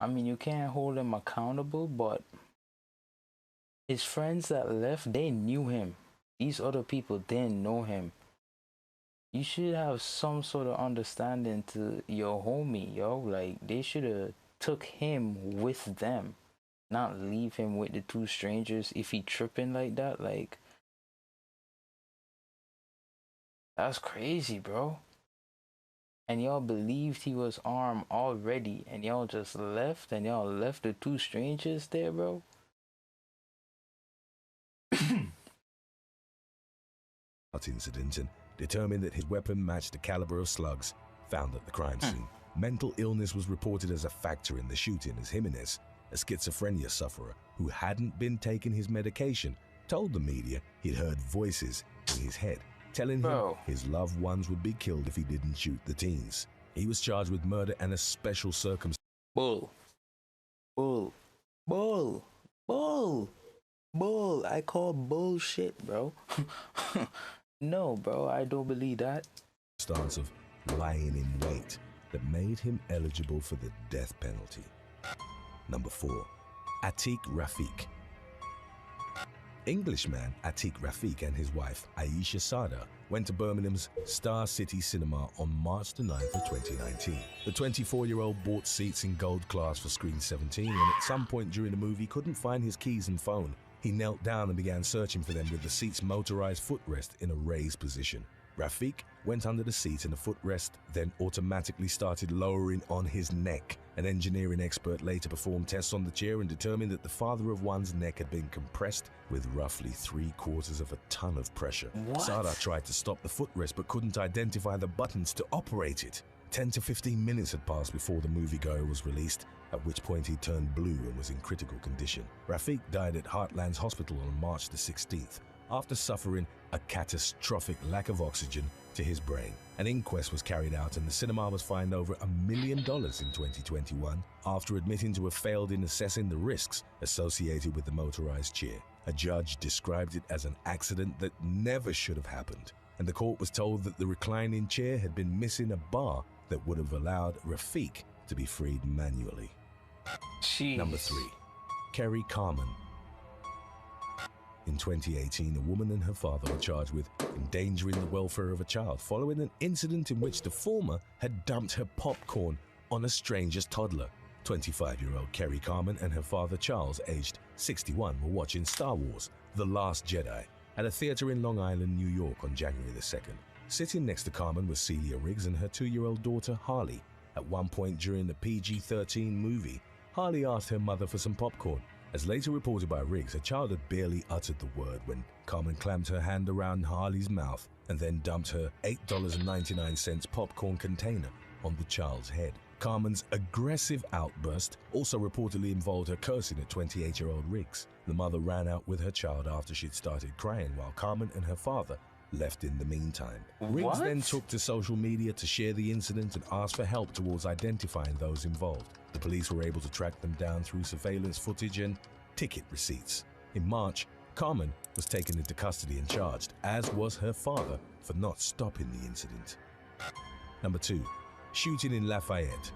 I mean, you can't hold them accountable, but his friends that left, they knew him. These other people didn't know him. You should have some sort of understanding to your homie, yo. Like, they should have took him with them, not leave him with the two strangers if he tripping like that. Like, that's crazy, bro. And y'all believed he was armed already, and y'all just left, and y'all left the two strangers there, bro. incident and determined that his weapon matched the caliber of slugs found at the crime scene. Mental illness was reported as a factor in the shooting, as Jimenez, a schizophrenia sufferer who hadn't been taking his medication, told the media he'd heard voices in his head telling him his loved ones would be killed if he didn't shoot the teens. He was charged with murder and a special circumstance. Bull. I call bullshit, bro. No, bro, I don't believe that. Stance of lying in wait that made him eligible for the death penalty. Number 4. Atiq Rafiq. Englishman Atiq Rafiq and his wife Aisha Sada went to Birmingham's Star City Cinema on March the 9th of 2019. The 24-year-old bought seats in gold class for screen 17, and at some point during the movie couldn't find his keys and phone. He knelt down and began searching for them with the seat's motorized footrest in a raised position. Rafiq went under the seat and the footrest then automatically started lowering on his neck. An engineering expert later performed tests on the chair and determined that the father of one's neck had been compressed with roughly 3/4 of a ton of pressure. Sada tried to stop the footrest but couldn't identify the buttons to operate it. 10 to 15 minutes had passed before the moviegoer was released, at which point he turned blue and was in critical condition. Rafiq died at Heartlands Hospital on March the 16th after suffering a catastrophic lack of oxygen to his brain. An inquest was carried out and the cinema was fined over $1 million in 2021 after admitting to have failed in assessing the risks associated with the motorized chair. A judge described it as an accident that never should have happened, and the court was told that the reclining chair had been missing a bar that would have allowed Rafiq to be freed manually. Jeez. Number 3. Kerry Carmen. In 2018, a woman and her father were charged with endangering the welfare of a child following an incident in which the former had dumped her popcorn on a stranger's toddler. 25-year-old Kerry Carmen and her father Charles, aged 61, were watching Star Wars: The Last Jedi at a theater in Long Island, New York on January the 2nd. Sitting next to Carmen was Celia Riggs and her 2-year-old daughter Harley. At one point during the PG-13 movie, Harley asked her mother for some popcorn. As later reported by Riggs, her child had barely uttered the word when Carmen clamped her hand around Harley's mouth and then dumped her $8.99 popcorn container on the child's head. Carmen's aggressive outburst also reportedly involved her cursing at 28-year-old Riggs. The mother ran out with her child after she'd started crying, while Carmen and her father left in the meantime. Riggs then took to social media to share the incident and ask for help towards identifying those involved. The police were able to track them down through surveillance footage and ticket receipts. In March, Carmen was taken into custody and charged, as was her father, for not stopping the incident. Number 2. Shooting in Lafayette.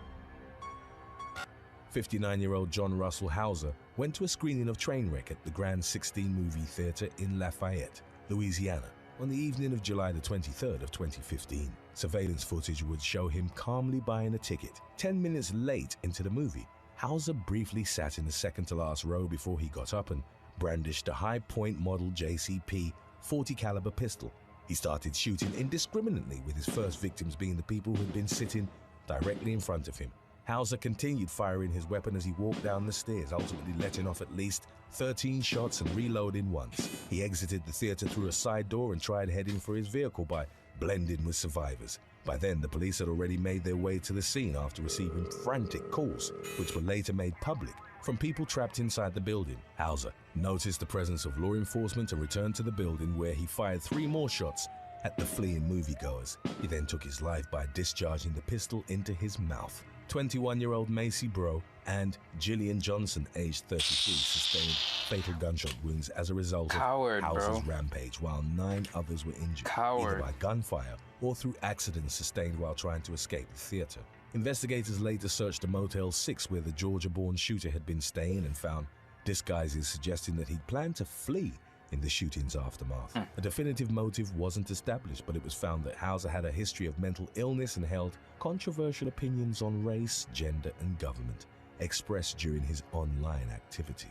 59-year-old John Russell Hauser went to a screening of Trainwreck at the Grand 16 Movie Theater in Lafayette, Louisiana, on the evening of July the 23rd of 2015. Surveillance footage would show him calmly buying a ticket. 10 minutes late into the movie, Hauser briefly sat in the second to last row before he got up and brandished a high-point model JCP 40 caliber pistol. He started shooting indiscriminately, with his first victims being the people who had been sitting directly in front of him. Hauser continued firing his weapon as he walked down the stairs, ultimately letting off at least 13 shots and reloading once. He exited the theater through a side door and tried heading for his vehicle by blending with survivors. By then, the police had already made their way to the scene after receiving frantic calls, which were later made public, from people trapped inside the building. Hauser noticed the presence of law enforcement and returned to the building, where he fired 3 more shots at the fleeing moviegoers. He then took his life by discharging the pistol into his mouth. 21-year-old Macy Bro and Gillian Johnson, aged 33, sustained fatal gunshot wounds as a result of Hauser's rampage, while 9 others were injured, either by gunfire or through accidents sustained while trying to escape the theater. Investigators later searched a Motel 6 where the Georgia-born shooter had been staying and found disguises suggesting that he'd planned to flee in the shooting's aftermath. A definitive motive wasn't established, but it was found that Hauser had a history of mental illness and held controversial opinions on race, gender, and government, expressed during his online activity.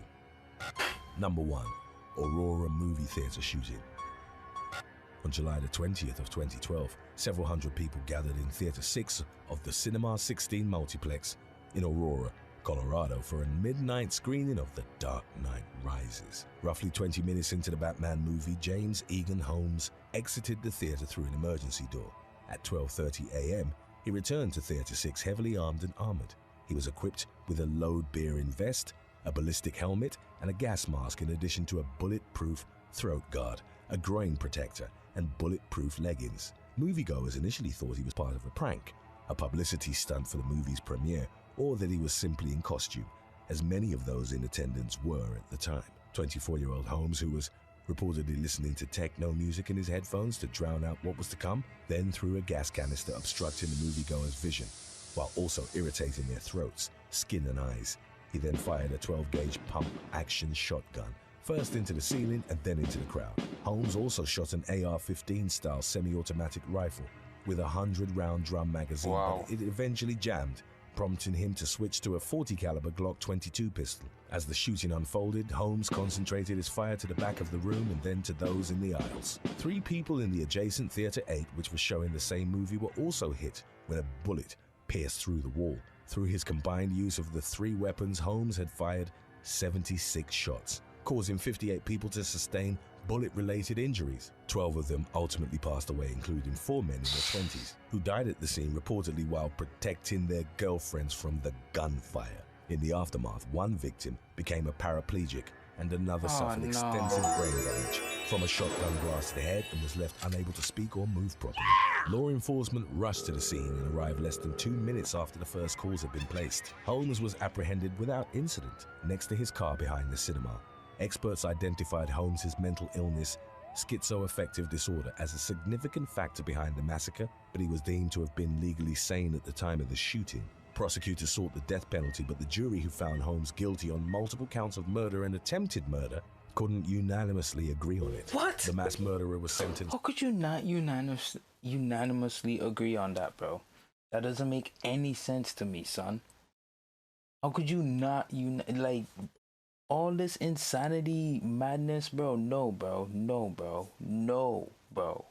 Number 1. Aurora movie theater shooting. On July the 20th of 2012, several hundred people gathered in Theater 6 of the Cinema 16 multiplex in Aurora, Colorado for a midnight screening of The Dark Knight Rises. Roughly 20 minutes into the Batman movie, James Egan Holmes exited the theater through an emergency door. At 12:30 a.m., he returned to Theater 6 heavily armed and armored. He was equipped with a load-bearing vest, a ballistic helmet, and a gas mask, in addition to a bulletproof throat guard, a groin protector, and bulletproof leggings. Moviegoers initially thought he was part of a prank, a publicity stunt for the movie's premiere, or that he was simply in costume, as many of those in attendance were at the time. 24-year-old Holmes, who was reportedly listening to techno music in his headphones to drown out what was to come, then threw a gas canister obstructing the moviegoers' vision, while also irritating their throats, skin, and eyes. He then fired a 12-gauge pump-action shotgun, first into the ceiling and then into the crowd. Holmes also shot an AR-15-style semi-automatic rifle with a 100-round drum magazine, but it eventually jammed, prompting him to switch to a 40 caliber Glock 22 pistol. As the shooting unfolded, Holmes concentrated his fire to the back of the room and then to those in the aisles. 3 people in the adjacent Theater 8, which was showing the same movie, were also hit when a bullet pierced through the wall. Through his combined use of the 3 weapons, Holmes had fired 76 shots, causing 58 people to sustain bullet-related injuries. 12 of them ultimately passed away, including 4 men in their 20s, who died at the scene reportedly while protecting their girlfriends from the gunfire. In the aftermath, 1 victim became a paraplegic and another suffered extensive brain damage from a shotgun blast to the head and was left unable to speak or move properly. Law enforcement rushed to the scene and arrived less than 2 minutes after the first calls had been placed. Holmes was apprehended without incident next to his car behind the cinema. Experts identified Holmes' mental illness, schizoaffective disorder, as a significant factor behind the massacre, but he was deemed to have been legally sane at the time of the shooting. Prosecutors sought the death penalty, but the jury, who found Holmes guilty on multiple counts of murder and attempted murder, couldn't unanimously agree on it. What? The mass murderer was sentenced. How could you not unanimously agree on that, bro? That doesn't make any sense to me, son. How could you not like all this insanity, madness, bro? No, bro. No, bro. No, bro.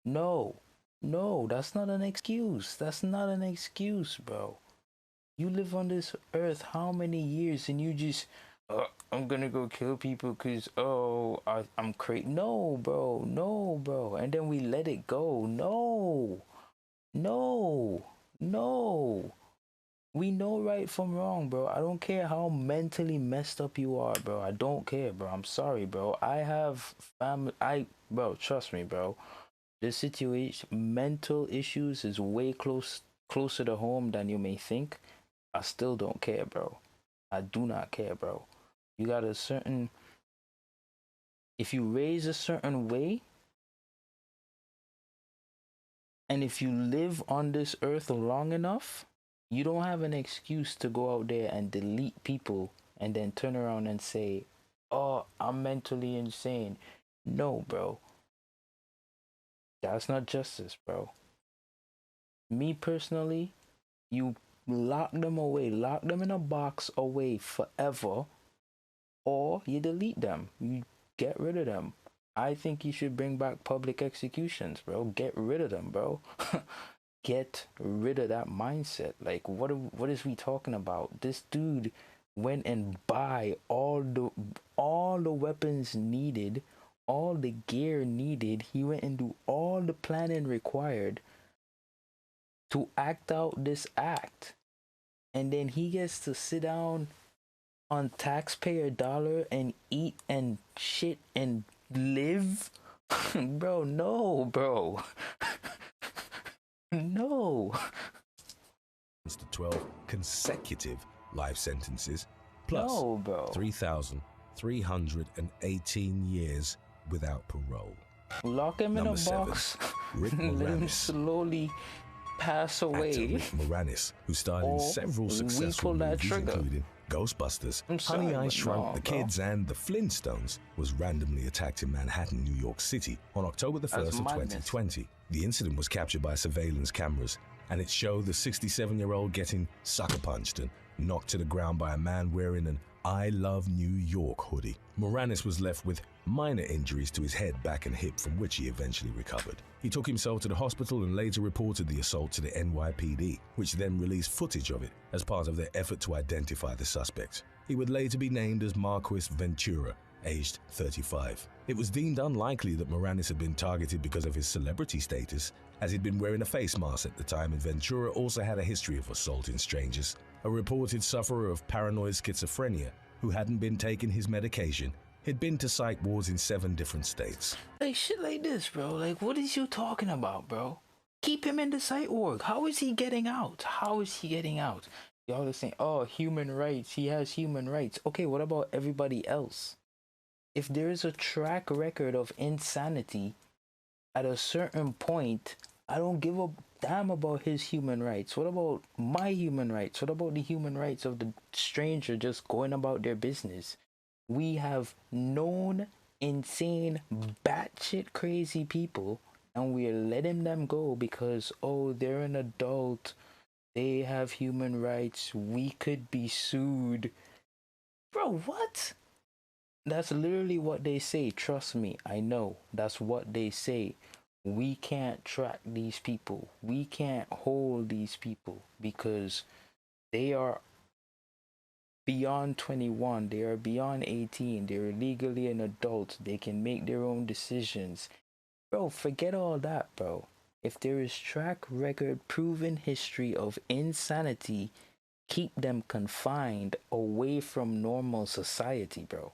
No. No, that's not an excuse. That's not an excuse, bro. You live on this earth how many years and you just, I'm gonna go kill people because, I'm crazy. No, bro. No, bro. And then we let it go. No. No. No. We know right from wrong, bro. I don't care how mentally messed up you are, bro. I don't care, bro. I'm sorry, bro. I have family. Bro, trust me, bro. This situation, mental issues, is way closer to home than you may think. I still don't care, bro. I do not care, bro. You got a certain, if you raise a certain way, and if you live on this earth long enough, you don't have an excuse to go out there and delete people and then turn around and say, oh, I'm mentally insane. No, bro. That's not justice, bro. Me personally, you lock them away, lock them in a box away forever, or you delete them. You get rid of them. I think you should bring back public executions, bro. Get rid of them, bro. Get rid of that mindset. Like, what is we talking about? This dude went and buy all the weapons needed, all the gear needed. He went and do all the planning required to act out this act, and then he gets to sit down on taxpayer dollar and eat and shit and live. Bro, no, bro. No. To 12 consecutive life sentences, plus No, bro. 3,318 years without parole. Lock him in a Number 7, box. Rick Let him Moranis. slowly pass Actor away. Rick Moranis, who starred in Or several we successful pull that movies trigger. including Ghostbusters, I'm sorry, Honey, I but Shrunk no, the bro. Kids, and The Flintstones, was randomly attacked in Manhattan, New York City on October the 1st of madness. 2020. The incident was captured by surveillance cameras, and it showed the 67-year-old getting sucker punched and knocked to the ground by a man wearing an I Love New York hoodie. Moranis was left with minor injuries to his head, back, and hip, from which he eventually recovered. He took himself to the hospital and later reported the assault to the NYPD, which then released footage of it as part of their effort to identify the suspect. He would later be named as Marquis Ventura, aged 35. It was deemed unlikely that Moranis had been targeted because of his celebrity status, as he'd been wearing a face mask at the time, and Ventura also had a history of assaulting strangers. A reported sufferer of paranoid schizophrenia who hadn't been taking his medication. He'd been to psych wards in 7 different states. Like, shit like this, bro. Like, what is you talking about, bro? Keep him in the psych ward. How is he getting out? How is he getting out? Y'all are saying, oh, human rights. He has human rights. Okay, what about everybody else? If there is a track record of insanity at a certain point, I don't give a damn about his human rights. What about my human rights? What about the human rights of the stranger just going about their business? We have known insane, batshit crazy people, and we're letting them go because, oh, they're an adult, they have human rights, we could be sued. Bro, what? That's literally what they say. Trust me, I know. That's what they say. We can't track these people. We can't hold these people because they are beyond 21. They are beyond 18. They're legally an adult. They can make their own decisions. Bro, forget all that, bro. If there is track record, proven history of insanity, keep them confined away from normal society, bro.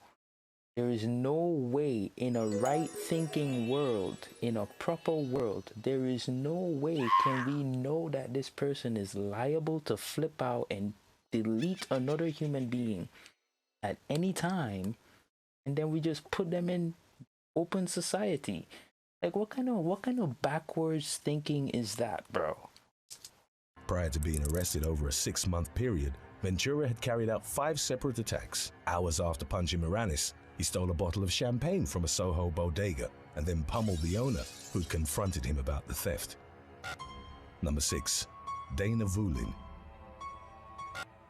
There is no way in a right-thinking world, in a proper world, there is no way can we know that this person is liable to flip out and delete another human being at any time, and then we just put them in open society. Like, what kind of backwards thinking is that, bro? Prior to being arrested over a 6-month period, Ventura had carried out 5 separate attacks. Hours after punching Moranis, he stole a bottle of champagne from a Soho bodega and then pummeled the owner, who'd confronted him about the theft. Number 6. Dana Vulin.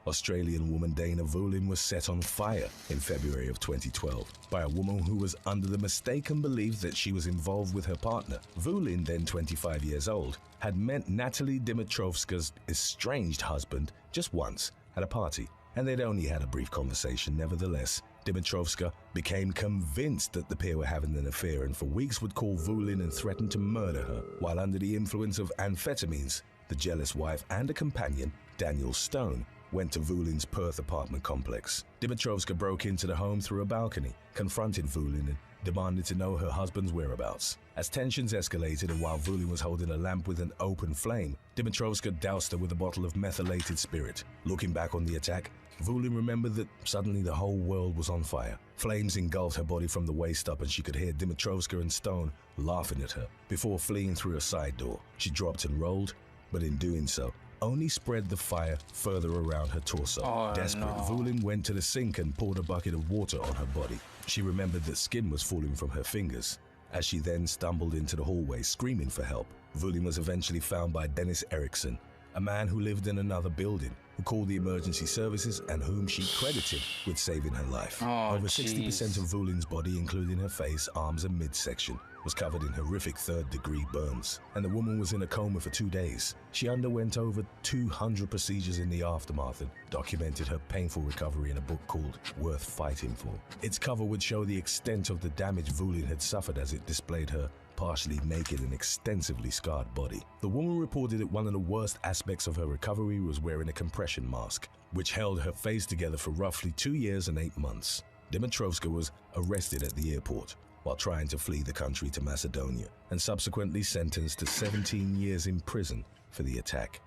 Australian woman Dana Vulin was set on fire in February of 2012 by a woman who was under the mistaken belief that she was involved with her partner. Vulin, then 25 years old, had met Natalie Dimitrovska's estranged husband just once at a party, and they'd only had a brief conversation. Nevertheless, Dimitrovska became convinced that the pair were having an affair and for weeks would call Vulin and threaten to murder her. While under the influence of amphetamines, the jealous wife and a companion, Daniel Stone, went to Vulin's Perth apartment complex. Dimitrovska broke into the home through a balcony, confronted Vulin and demanded to know her husband's whereabouts. As tensions escalated and while Vulin was holding a lamp with an open flame, Dimitrovska doused her with a bottle of methylated spirit. Looking back on the attack, Vulin remembered that suddenly the whole world was on fire. Flames engulfed her body from the waist up and she could hear Dimitrovska and Stone laughing at her before fleeing through a side door. She dropped and rolled, but in doing so, only spread the fire further around her torso. Oh, Desperate, no. Vulin went to the sink and poured a bucket of water on her body. She remembered that skin was falling from her fingers. As she then stumbled into the hallway screaming for help, Vulin was eventually found by Dennis Erickson, a man who lived in another building, who called the emergency services and whom she credited with saving her life. Over 60% of Vulin's body, including her face, arms and midsection, was covered in horrific third-degree burns, and the woman was in a coma for 2 days. She underwent over 200 procedures in the aftermath and documented her painful recovery in a book called Worth Fighting For. Its cover would show the extent of the damage Vulin had suffered as it displayed her partially naked and extensively scarred body. The woman reported that one of the worst aspects of her recovery was wearing a compression mask, which held her face together for roughly 2 years and 8 months. Dimitrovska was arrested at the airport while trying to flee the country to Macedonia, and subsequently sentenced to 17 years in prison for the attack.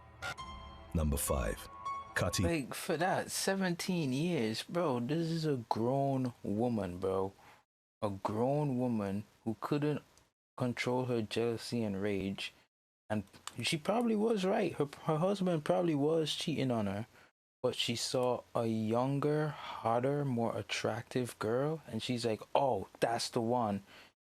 Number 5. Cutty. Like, for that, 17 years, bro, this is a grown woman, bro. A grown woman who couldn't control her jealousy and rage, and she probably was right. Her husband probably was cheating on her, but she saw a younger, hotter, more attractive girl, and she's like, oh, that's the one.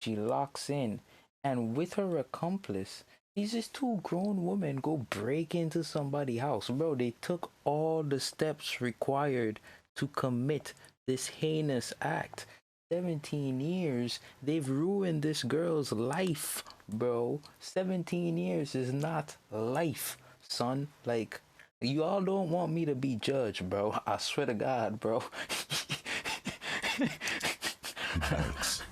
She locks in, and with her accomplice, these just two grown women go break into somebody's house. Bro, they took all the steps required to commit this heinous act. 17 years, they've ruined this girl's life, bro. 17 years is not life, son. Like, you all don't want me to be judged, bro. I swear to God, bro. Banks.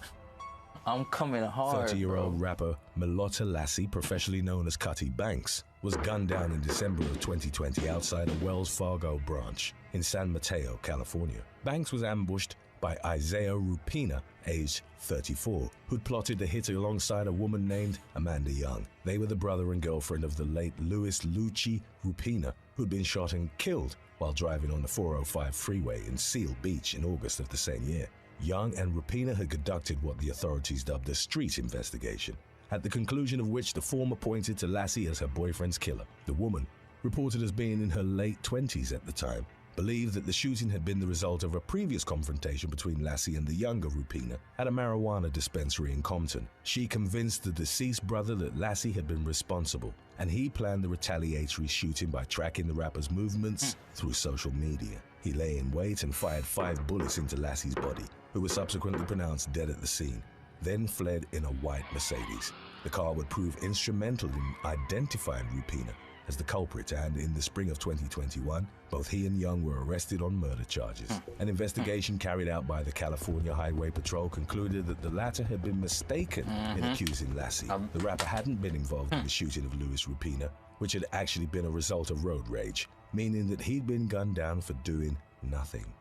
I'm coming hard, 30-year-old rapper Melotta Lassie, professionally known as Cutty Banks, was gunned down in December of 2020 outside a Wells Fargo branch in San Mateo, California. Banks was ambushed by Isaiah Rupina, aged 34, who'd plotted the hit alongside a woman named Amanda Young. They were the brother and girlfriend of the late Louis Lucci Rupina, who'd been shot and killed while driving on the 405 freeway in Seal Beach in August of the same year. Young and Rupina had conducted what the authorities dubbed a street investigation, at the conclusion of which the former pointed to Lassie as her boyfriend's killer. The woman, reported as being in her late 20s at the time, believed that the shooting had been the result of a previous confrontation between Lassie and the younger Rupina at a marijuana dispensary in Compton. She convinced the deceased brother that Lassie had been responsible, and he planned the retaliatory shooting by tracking the rapper's movements through social media. He lay in wait and fired 5 bullets into Lassie's body, who was subsequently pronounced dead at the scene, then fled in a white Mercedes. The car would prove instrumental in identifying Rupina as the culprit, and in the spring of 2021, both he and Young were arrested on murder charges. An investigation carried out by the California Highway Patrol concluded that the latter had been mistaken in accusing Lassie. The rapper hadn't been involved in the shooting of Louis Rupina, which had actually been a result of road rage, meaning that he'd been gunned down for doing nothing.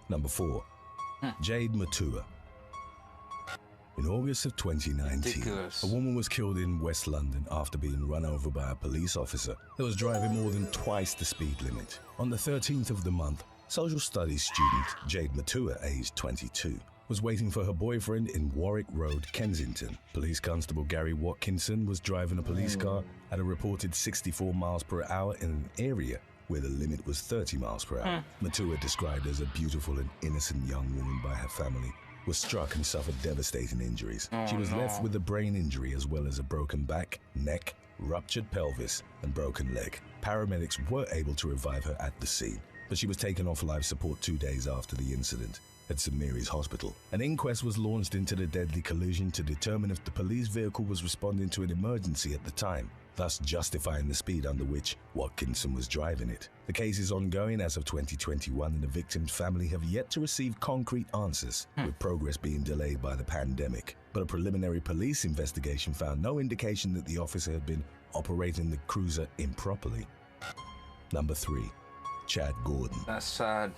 Number 4. Jade Matua. In August of 2019, a woman was killed in West London after being run over by a police officer that was driving more than twice the speed limit. On the 13th of the month, social studies student Jade Matua, aged 22, was waiting for her boyfriend in Warwick Road, Kensington. Police Constable Gary Watkinson was driving a police car at a reported 64 miles per hour in an area where the limit was 30 miles per hour. Matua, described as a beautiful and innocent young woman by her family, was struck and suffered devastating injuries. She was left with a brain injury as well as a broken back, neck, ruptured pelvis, and broken leg. Paramedics were able to revive her at the scene, but she was taken off life support 2 days after the incident at St Mary's Hospital. An inquest was launched into the deadly collision to determine if the police vehicle was responding to an emergency at the time, thus justifying the speed under which Watkinson was driving it. The case is ongoing as of 2021, and the victim's family have yet to receive concrete answers, with progress being delayed by the pandemic. But a preliminary police investigation found no indication that the officer had been operating the cruiser improperly. Number 3. Chad Gordon. That's sad.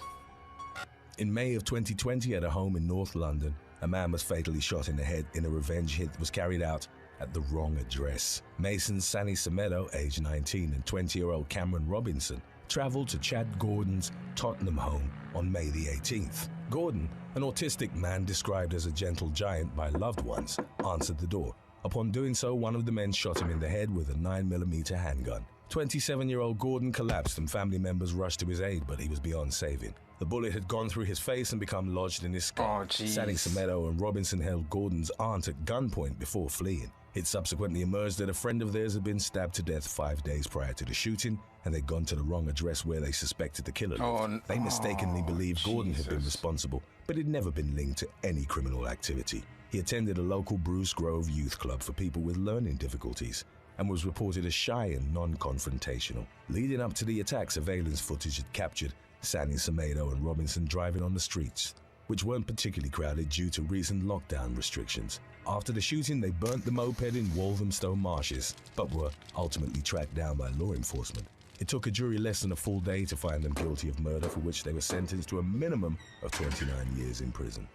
In May of 2020, at a home in North London, a man was fatally shot in the head in a revenge hit that was carried out at the wrong address. Mason Sani Semedo, age 19, and 20-year-old Cameron Robinson traveled to Chad Gordon's Tottenham home on May the 18th. Gordon, an autistic man described as a gentle giant by loved ones, answered the door. Upon doing so, one of the men shot him in the head with a 9mm handgun. 27-year-old Gordon collapsed and family members rushed to his aid, but he was beyond saving. The bullet had gone through his face and become lodged in his skull. Sani Semedo and Robinson held Gordon's aunt at gunpoint before fleeing. It subsequently emerged that a friend of theirs had been stabbed to death 5 days prior to the shooting, and they'd gone to the wrong address where they suspected the killer lived. They mistakenly believed Gordon had been responsible, but had never been linked to any criminal activity. He attended a local Bruce Grove youth club for people with learning difficulties, and was reported as shy and non-confrontational. Leading up to the attack, surveillance footage had captured Sandy Semedo and Robinson driving on the streets, which weren't particularly crowded due to recent lockdown restrictions. After the shooting, they burnt the moped in Walthamstow marshes, but were ultimately tracked down by law enforcement. It took a jury less than a full day to find them guilty of murder, for which they were sentenced to a minimum of 29 years in prison.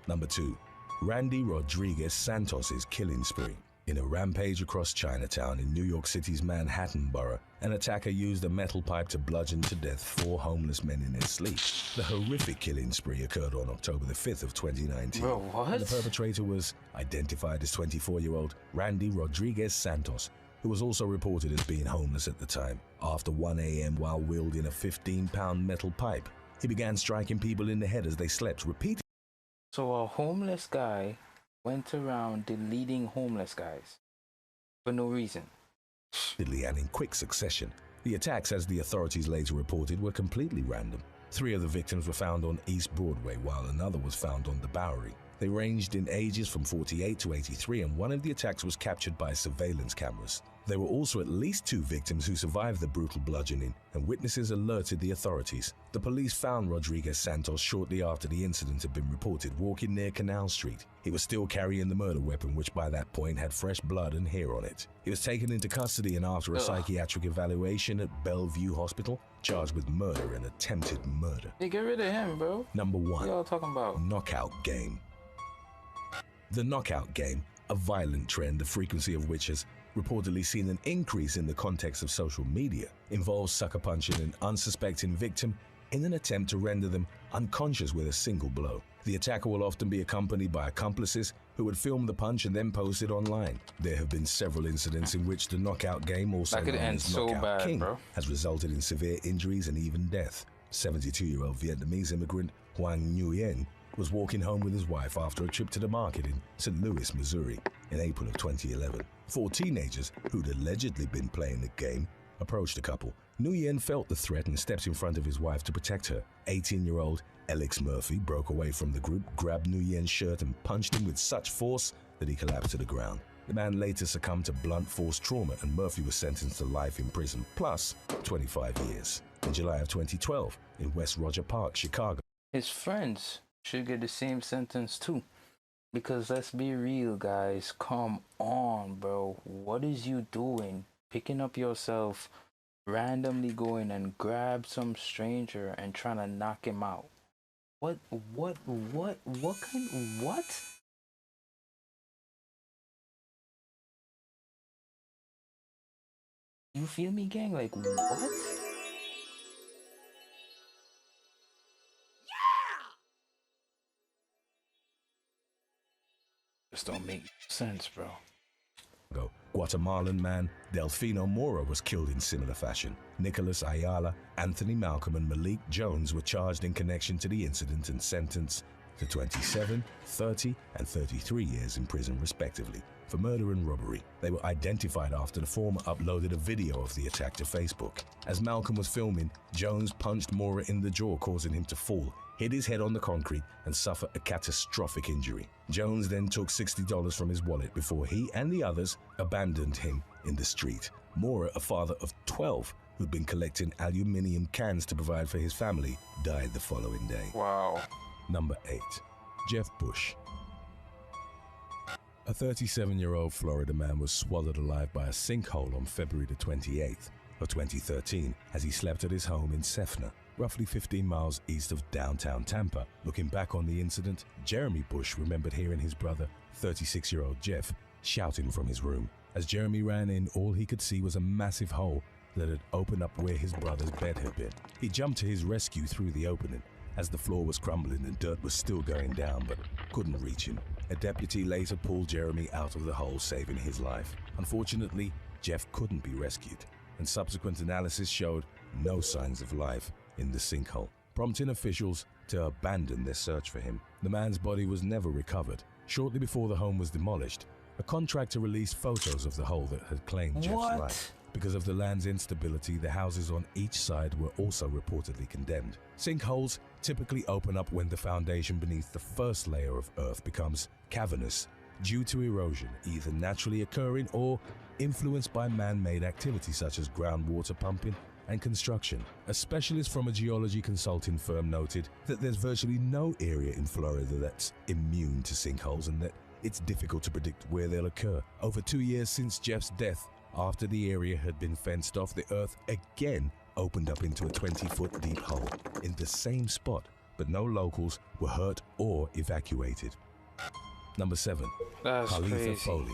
Number 2. Randy Rodriguez Santos's killing spree. In a rampage across Chinatown in New York City's Manhattan borough, an attacker used a metal pipe to bludgeon to death 4 homeless men in their sleep. The horrific killing spree occurred on October the 5th of 2019. Bro, what? The perpetrator was identified as 24-year-old Randy Rodriguez Santos, who was also reported as being homeless at the time. After 1 a.m. while wielding a 15-pound metal pipe, he began striking people in the head as they slept repeatedly. So a homeless guy went around deleting homeless guys for no reason. And in quick succession. The attacks, as the authorities later reported, were completely random. 3 of the victims were found on East Broadway, while another was found on the Bowery. They ranged in ages from 48 to 83, and one of the attacks was captured by surveillance cameras. There were also at least 2 victims who survived the brutal bludgeoning, and witnesses alerted the authorities. The police found Rodriguez Santos shortly after the incident had been reported walking near Canal Street. He was still carrying the murder weapon, which by that point had fresh blood and hair on it. He was taken into custody and after a psychiatric evaluation at Bellevue Hospital, charged with murder and attempted murder. Hey, get rid of him, bro. Number 1. What y'all talking about? Knockout game. The knockout game, a violent trend, the frequency of which has reportedly seen an increase in the context of social media, involves sucker punching an unsuspecting victim in an attempt to render them unconscious with a single blow. The attacker will often be accompanied by accomplices who would film the punch and then post it online. There have been several incidents in which the knockout game, also known as Knockout King, has resulted in severe injuries and even death. 72-year-old Vietnamese immigrant Hoang Nguyen was walking home with his wife after a trip to the market in St. Louis, Missouri, in April of 2011. 4 teenagers who'd allegedly been playing the game approached the couple. Nguyen felt the threat and stepped in front of his wife to protect her. 18-year-old Alex Murphy broke away from the group, grabbed Nguyen's shirt and punched him with such force that he collapsed to the ground. The man later succumbed to blunt force trauma, and Murphy was sentenced to life in prison plus 25 years. In July of 2012, in West Roger Park, Chicago, His friends should get the same sentence too. Because let's be real, guys. Come on, bro. What is you doing? Picking up yourself, randomly going and grab some stranger and trying to knock him out. What kind, what? You feel me, gang? Like, what? This don't make sense, bro. Guatemalan man Delfino Mora was killed in similar fashion. Nicholas Ayala, Anthony Malcolm, and Malik Jones were charged in connection to the incident and sentenced to 27, 30, and 33 years in prison respectively for murder and robbery. They were identified after the former uploaded a video of the attack to Facebook. As Malcolm was filming, Jones punched Mora in the jaw, causing him to fall, hit his head on the concrete, and suffer a catastrophic injury. Jones then took $60 from his wallet before he and the others abandoned him in the street. Mora, a father of 12 who'd been collecting aluminium cans to provide for his family, died the following day. Wow. Number 8. Jeff Bush. A 37-year-old Florida man was swallowed alive by a sinkhole on February the 28th of 2013 as he slept at his home in Cefna, roughly 15 miles east of downtown Tampa. Looking back on the incident, Jeremy Bush remembered hearing his brother, 36-year-old Jeff, shouting from his room. As Jeremy ran in, all he could see was a massive hole that had opened up where his brother's bed had been. He jumped to his rescue through the opening, as the floor was crumbling and dirt was still going down, but couldn't reach him. A deputy later pulled Jeremy out of the hole, saving his life. Unfortunately, Jeff couldn't be rescued, and subsequent analysis showed no signs of life in the sinkhole, prompting officials to abandon their search for him. The man's body was never recovered. Shortly before the home was demolished, A contractor released photos of the hole that had claimed Jeff's What? life. Because of the land's instability, the houses on each side were also reportedly condemned. Sinkholes typically open up when the foundation beneath the first layer of earth becomes cavernous due to erosion, either naturally occurring or influenced by man-made activities such as groundwater pumping and construction. A specialist from a geology consulting firm noted that there's virtually no area in Florida that's immune to sinkholes and that it's difficult to predict where they'll occur. Over 2 years since Jeff's death, after the area had been fenced off, the earth again opened up into a 20-foot deep hole in the same spot, but no locals were hurt or evacuated. Number 7. That's Carletha crazy. Foley.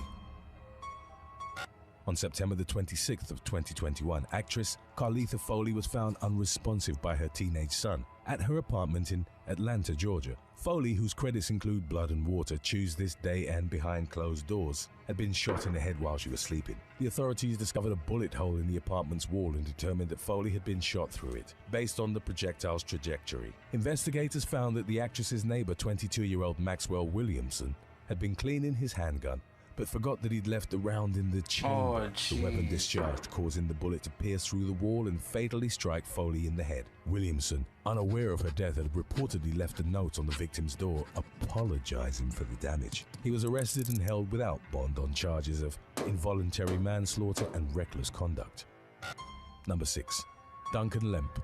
On September the 26th of 2021, actress Carletha Foley was found unresponsive by her teenage son at her apartment in Atlanta, Georgia. Foley, whose credits include Blood and Water, Choose This Day and Behind Closed Doors, had been shot in the head while she was sleeping. The authorities discovered a bullet hole in the apartment's wall and determined that Foley had been shot through it, based on the projectile's trajectory. Investigators found that the actress's neighbor, 22-year-old Maxwell Williamson, had been cleaning his handgun, but forgot that he'd left the round in the chamber. The weapon discharged, causing the bullet to pierce through the wall and fatally strike Foley in the head. Williamson, unaware of her death, had reportedly left a note on the victim's door apologizing for the damage. He was arrested and held without bond on charges of involuntary manslaughter and reckless conduct. Number 6. Duncan Lemp.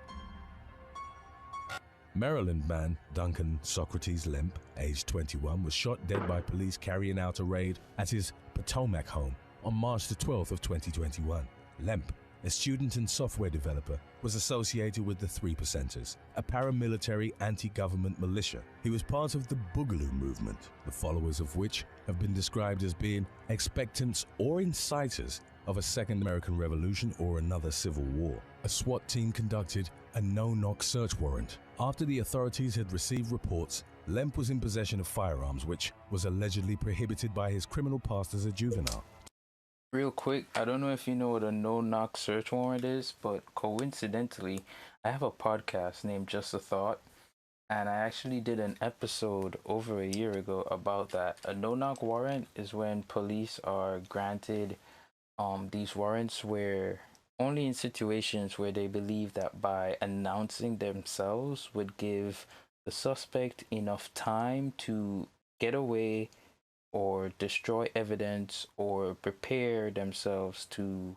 Maryland man Duncan Socrates Lemp, aged 21, was shot dead by police carrying out a raid at his Potomac home on March the 12th of 2021. Lemp, a student and software developer, was associated with the 3%ers, a paramilitary anti-government militia. He was part of the Boogaloo movement, the followers of which have been described as being expectants or inciters of a second American Revolution or another civil war. A SWAT team conducted a no-knock search warrant. After the authorities had received reports, Lemp was in possession of firearms, which was allegedly prohibited by his criminal past as a juvenile. Real quick, I don't know if you know what a no-knock search warrant is, but coincidentally, I have a podcast named Just a Thought, and I actually did an episode over a year ago about that. A no-knock warrant is when police are granted these warrants where only in situations where they believe that by announcing themselves would give the suspect enough time to get away or destroy evidence or prepare themselves to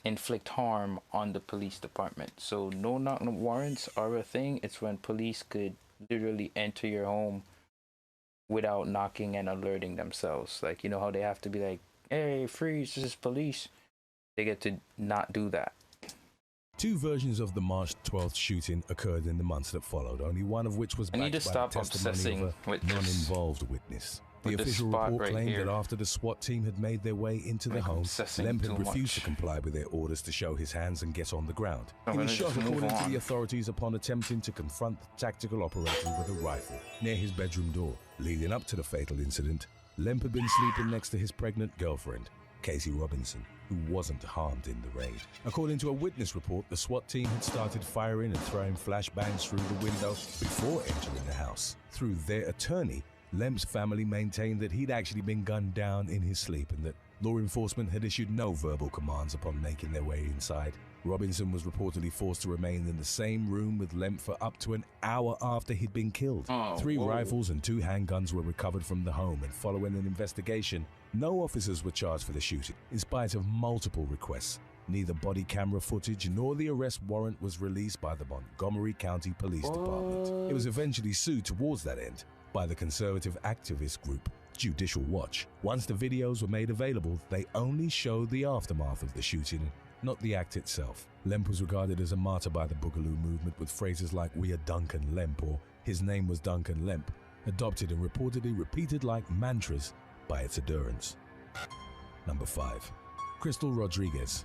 inflict harm on the police department. So no-knock warrants are a thing. It's when police could literally enter your home without knocking and alerting themselves. Like, you know how they have to be like, hey, freeze, this is police. They get to not do that. 2 versions of the March 12th shooting occurred in the months that followed, only one of which was I need backed to by stop the testimony obsessing of a with this. non-involved witness. The With this official spot report right claimed here. that after the SWAT team had made their way into the Like home, obsessing Lemp had too refused to much. comply with their orders to show his hands and get on the ground. I'm He was gonna shot, just move according to on. the authorities, upon attempting to confront the tactical operator with a rifle near his bedroom door. Leading up to the fatal incident, Lemp had been sleeping next to his pregnant girlfriend, Casey Robinson, who wasn't harmed in the raid. According to a witness report, the SWAT team had started firing and throwing flashbangs through the window before entering the house. Through their attorney, Lemp's family maintained that he'd actually been gunned down in his sleep and that law enforcement had issued no verbal commands upon making their way inside. Robinson was reportedly forced to remain in the same room with Lemp for up to an hour after he'd been killed. 3 rifles and 2 handguns were recovered from the home, and following an investigation, no officers were charged for the shooting. In spite of multiple requests, neither body camera footage nor the arrest warrant was released by the Montgomery County Police Department. It was eventually sued towards that end by the conservative activist group Judicial Watch. Once the videos were made available, they only showed the aftermath of the shooting, not the act itself. Lemp was regarded as a martyr by the Boogaloo movement, with phrases like "We are Duncan Lemp" or "His name was Duncan Lemp" adopted and reportedly repeated like mantras by its adherents. Number 5. Crystal Rodriguez.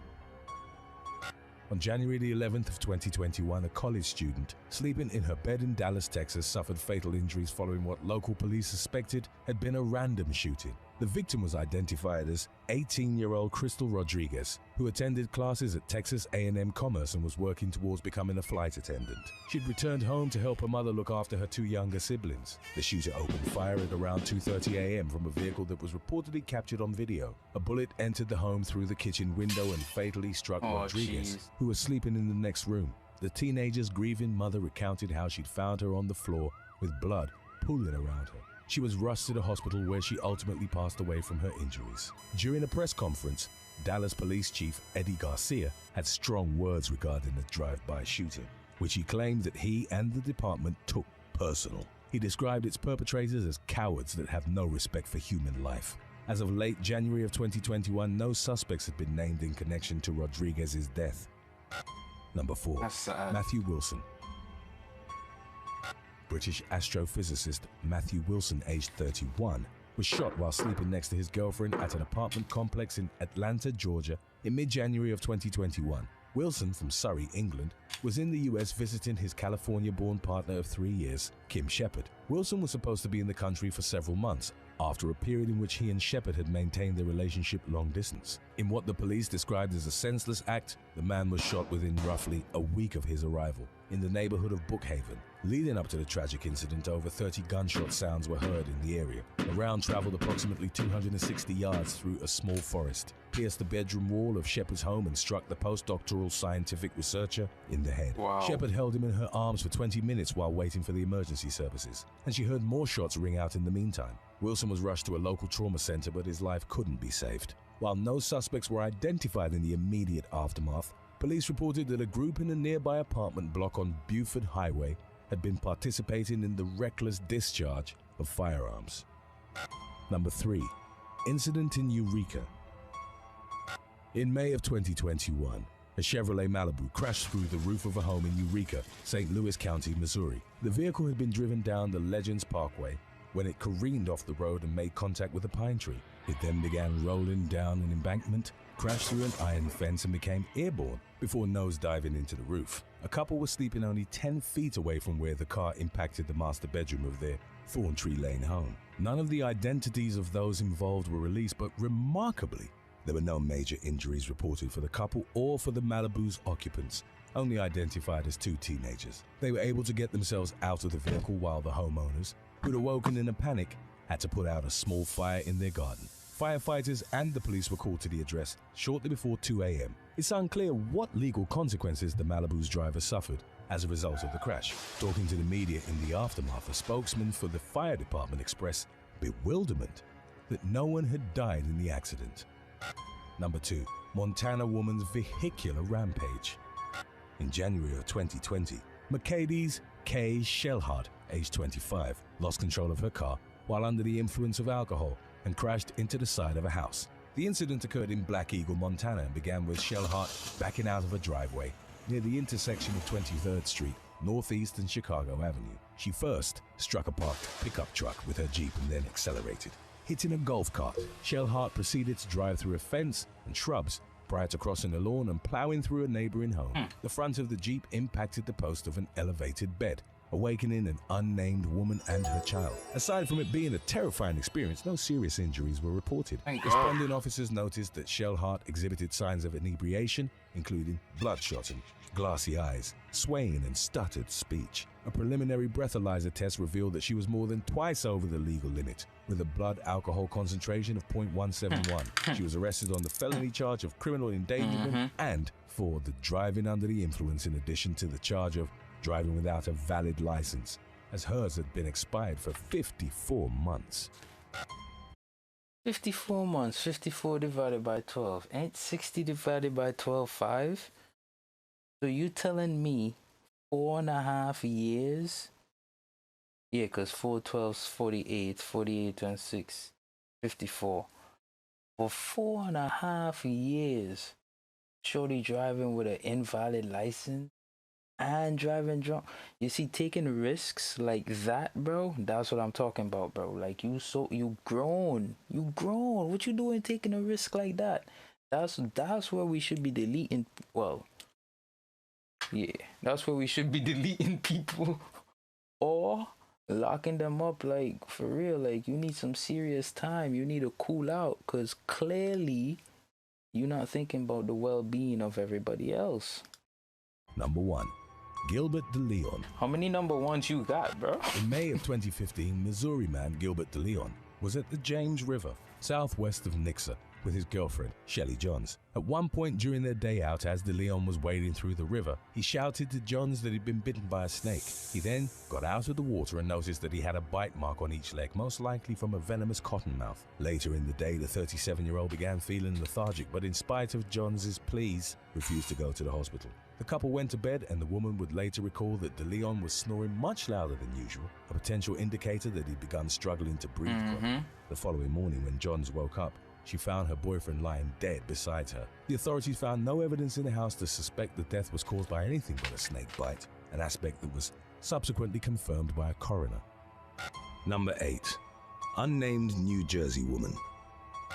On January the 11th of 2021, a college student sleeping in her bed in Dallas, Texas, suffered fatal injuries following what local police suspected had been a random shooting. The victim was identified as 18-year-old Crystal Rodriguez, who attended classes at Texas A&M Commerce and was working towards becoming a flight attendant. She'd returned home to help her mother look after her two younger siblings. The shooter opened fire at around 2:30 a.m. from a vehicle that was reportedly captured on video. A bullet entered the home through the kitchen window and fatally struck Rodriguez, who was sleeping in the next room. The teenager's grieving mother recounted how she'd found her on the floor with blood pooling around her. She was rushed to the hospital where she ultimately passed away from her injuries. During a press conference, Dallas Police Chief Eddie Garcia had strong words regarding the drive-by shooting, which he claimed that he and the department took personal. He described its perpetrators as cowards that have no respect for human life. As of late January of 2021, no suspects had been named in connection to Rodriguez's death. Number 4. Matthew Wilson. British astrophysicist Matthew Wilson, aged 31, was shot while sleeping next to his girlfriend at an apartment complex in Atlanta, Georgia in mid-January of 2021. Wilson, from Surrey, England, was in the US visiting his California-born partner of 3 years, Kim Shepard. Wilson was supposed to be in the country for several months, after a period in which he and Shepard had maintained their relationship long distance. In what the police described as a senseless act, the man was shot within roughly a week of his arrival in the neighborhood of Brookhaven. Leading up to the tragic incident, over 30 gunshot sounds were heard in the area. The round traveled approximately 260 yards through a small forest, pierced the bedroom wall of Shepard's home and struck the postdoctoral scientific researcher in the head. Wow. Shepard held him in her arms for 20 minutes while waiting for the emergency services, and she heard more shots ring out in the meantime. Wilson was rushed to a local trauma center, but his life couldn't be saved. While no suspects were identified in the immediate aftermath, police reported that a group in a nearby apartment block on Buford Highway had been participating in the reckless discharge of firearms. Number 3. Incident in Eureka. In May of 2021, a Chevrolet Malibu crashed through the roof of a home in Eureka, St. Louis County, Missouri. The vehicle had been driven down the Legends Parkway when it careened off the road and made contact with a pine tree. It then began rolling down an embankment, crashed through an iron fence and became airborne before nose-diving into the roof. A couple was sleeping only 10 feet away from where the car impacted the master bedroom of their Thorntree Lane home. None of the identities of those involved were released, but remarkably, there were no major injuries reported for the couple or for the Malibu's occupants, only identified as 2 teenagers. They were able to get themselves out of the vehicle while the homeowners, who'd awoken in a panic, had to put out a small fire in their garden. Firefighters and the police were called to the address shortly before 2 a.m. It's unclear what legal consequences the Malibu's driver suffered as a result of the crash. Talking to the media in the aftermath, a spokesman for the fire department expressed bewilderment that no one had died in the accident. Number 2. Montana woman's vehicular rampage. In January of 2020, Mercedes K. Shellhart, aged 25, lost control of her car while under the influence of alcohol and crashed into the side of a house. The incident occurred in Black Eagle, Montana, and began with Shellhart backing out of a driveway near the intersection of 23rd Street, Northeast and Chicago Avenue. She first struck a parked pickup truck with her Jeep and then accelerated, hitting a golf cart. Shellhart proceeded to drive through a fence and shrubs prior to crossing a lawn and plowing through a neighboring home. The front of the Jeep impacted the post of an elevated bed, awakening an unnamed woman and her child. Aside from it being a terrifying experience, no serious injuries were reported. Responding officers noticed that Shellhart exhibited signs of inebriation, including bloodshot and glassy eyes, swaying and stuttered speech. A preliminary breathalyzer test revealed that she was more than twice over the legal limit, with a blood alcohol concentration of 0.171. She was arrested on the felony charge of criminal endangerment and for the driving under the influence, in addition to the charge of driving without a valid license, as hers had been expired for 54 months. 54 months, 54 divided by 12. Ain't 60 divided by 12 5? So you telling me 4.5 years? Yeah, because 4 12's 48, 48 and 6, 54. For 4.5 years, shorty driving with an invalid license and driving drunk. You see, taking risks like that, bro, that's what I'm talking about, bro. Like, you grown. What you doing taking a risk like that? That's where we should be deleting. Well, yeah, that's where we should be deleting people or locking them up, like, for real, like, you need some serious time. You need to cool out, because clearly you're not thinking about the well-being of everybody else. Number 1. Gilbert DeLeon. How many number ones you got, bro? In May of 2015, Missouri man Gilbert DeLeon was at the James River, southwest of Nixa, with his girlfriend, Shelly Johns. At one point during their day out, as DeLeon was wading through the river, he shouted to Johns that he'd been bitten by a snake. He then got out of the water and noticed that he had a bite mark on each leg, most likely from a venomous cottonmouth. Later in the day, the 37-year-old began feeling lethargic, but in spite of Johns' pleas, refused to go to the hospital. The couple went to bed, and the woman would later recall that DeLeon was snoring much louder than usual, a potential indicator that he'd begun struggling to breathe. The following morning, when Johns woke up, she found her boyfriend lying dead beside her. The authorities found no evidence in the house to suspect the death was caused by anything but a snake bite, an aspect that was subsequently confirmed by a coroner. Number 8. Unnamed New Jersey woman.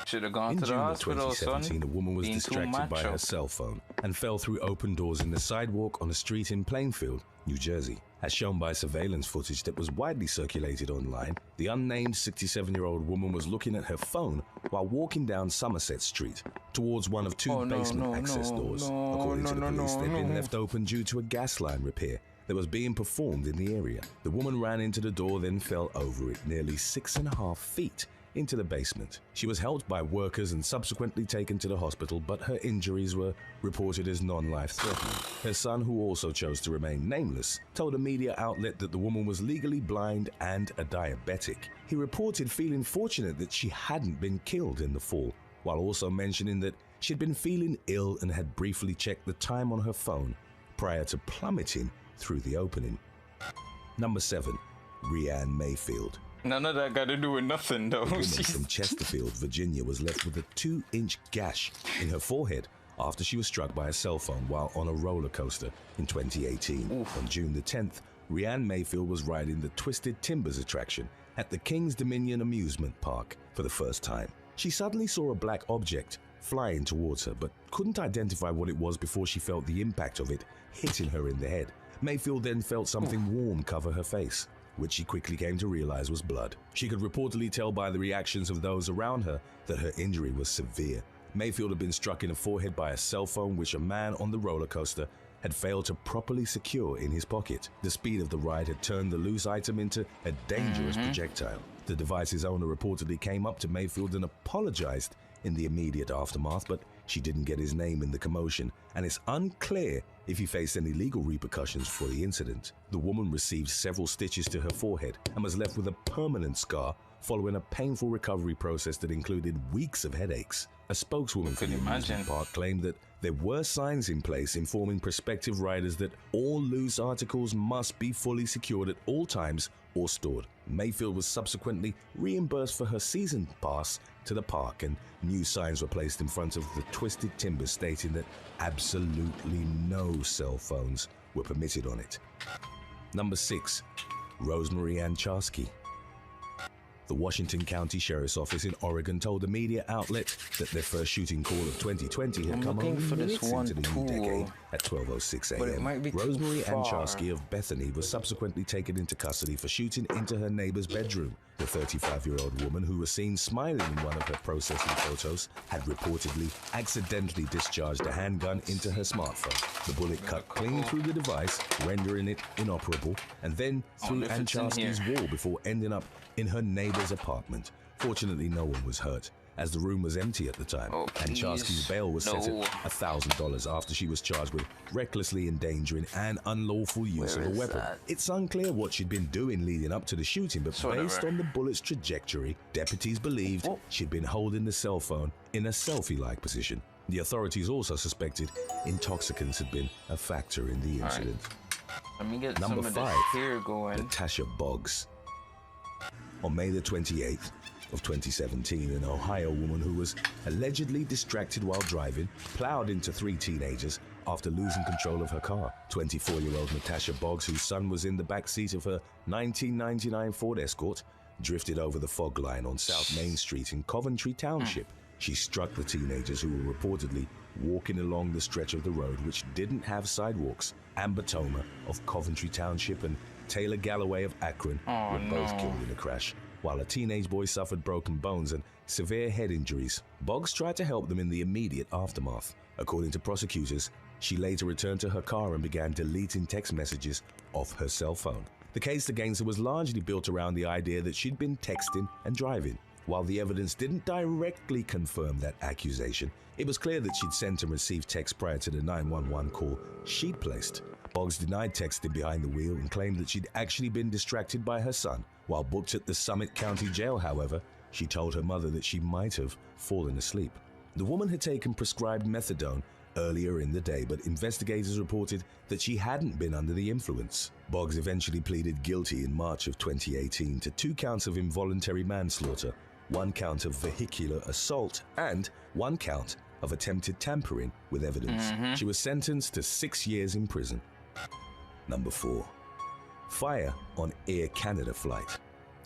Should have gone In to the June of hospital, 2017, son. a woman was Being too distracted by macho. her cell phone and fell through open doors in the sidewalk on a street in Plainfield, New Jersey. As shown by surveillance footage that was widely circulated online, the unnamed 67-year-old woman was looking at her phone while walking down Somerset Street towards one of two basement access doors. According to the police, they'd been left open due to a gas line repair that was being performed in the area. The woman ran into the door, then fell over it nearly 6.5 feet into the basement. She was helped by workers and subsequently taken to the hospital, but her injuries were reported as non-life-threatening. Her son, who also chose to remain nameless, told a media outlet that the woman was legally blind and a diabetic. He reported feeling fortunate that she hadn't been killed in the fall, while also mentioning that she'd been feeling ill and had briefly checked the time on her phone prior to plummeting through the opening. Number 7. Rianne Mayfield. None of that got to do with nothing, though. A woman from Chesterfield, Virginia, was left with a 2-inch gash in her forehead after she was struck by a cell phone while on a roller coaster in 2018. On June the 10th, Rianne Mayfield was riding the Twisted Timbers attraction at the King's Dominion amusement park for the first time. She suddenly saw a black object flying towards her, but couldn't identify what it was before she felt the impact of it hitting her in the head. Mayfield then felt something warm cover her face, which she quickly came to realize was blood. She could reportedly tell by the reactions of those around her that her injury was severe. Mayfield had been struck in the forehead by a cell phone which a man on the roller coaster had failed to properly secure in his pocket. The speed of the ride had turned the loose item into a dangerous projectile. The device's owner reportedly came up to Mayfield and apologized in the immediate aftermath, but she didn't get his name in the commotion, and it's unclear if he faced any legal repercussions for the incident. The woman received several stitches to her forehead and was left with a permanent scar following a painful recovery process that included weeks of headaches. A spokeswoman for the amusement park claimed that there were signs in place informing prospective riders that all loose articles must be fully secured at all times or stored. Mayfield was subsequently reimbursed for her season pass to the park, and new signs were placed in front of the Twisted Timbers stating that absolutely no cell phones were permitted on it. Number 6. Rosemary Ann Charsky. The Washington County Sheriff's Office in Oregon told a media outlet that their first shooting call of 2020 had come only minutes into the new decade at 12:06 a.m. Rosemary Ann Charsky of Bethany was subsequently taken into custody for shooting into her neighbor's bedroom. The 35-year-old woman, who was seen smiling in one of her processing photos, had reportedly accidentally discharged a handgun into her smartphone. The bullet cut clean through the device, rendering it inoperable, and then through Ann Charsky's wall before ending up in her neighbor's apartment. Fortunately, no one was hurt, as the room was empty at the time, and Charsky's bail was set at $1,000 after she was charged with recklessly endangering and unlawful use of a weapon. It's unclear what she'd been doing leading up to the shooting, but based on the bullet's trajectory, deputies believed she'd been holding the cell phone in a selfie-like position. The authorities also suspected intoxicants had been a factor in the incident. Let me get Number some 5. of this here going. Natasha Boggs. On May the 28th of 2017, an Ohio woman who was allegedly distracted while driving plowed into 3 teenagers after losing control of her car. 24-year-old Natasha Boggs, whose son was in the back seat of her 1999 Ford Escort, drifted over the fog line on South Main Street in Coventry Township. She struck the teenagers, who were reportedly walking along the stretch of the road which didn't have sidewalks. Amber Toma of Coventry Township and Taylor Galloway of Akron were both killed in a crash, while a teenage boy suffered broken bones and severe head injuries. Boggs tried to help them in the immediate aftermath. According to prosecutors, she later returned to her car and began deleting text messages off her cell phone. The case against her was largely built around the idea that she'd been texting and driving. While the evidence didn't directly confirm that accusation, it was clear that she'd sent and received texts prior to the 911 call she'd placed. Boggs denied texting behind the wheel and claimed that she'd actually been distracted by her son. While booked at the Summit County Jail, however, she told her mother that she might have fallen asleep. The woman had taken prescribed methadone earlier in the day, but investigators reported that she hadn't been under the influence. Boggs eventually pleaded guilty in March of 2018 to 2 counts of involuntary manslaughter, 1 count of vehicular assault, and 1 count of attempted tampering with evidence. She was sentenced to 6 years in prison. Number 4. Fire on Air Canada flight.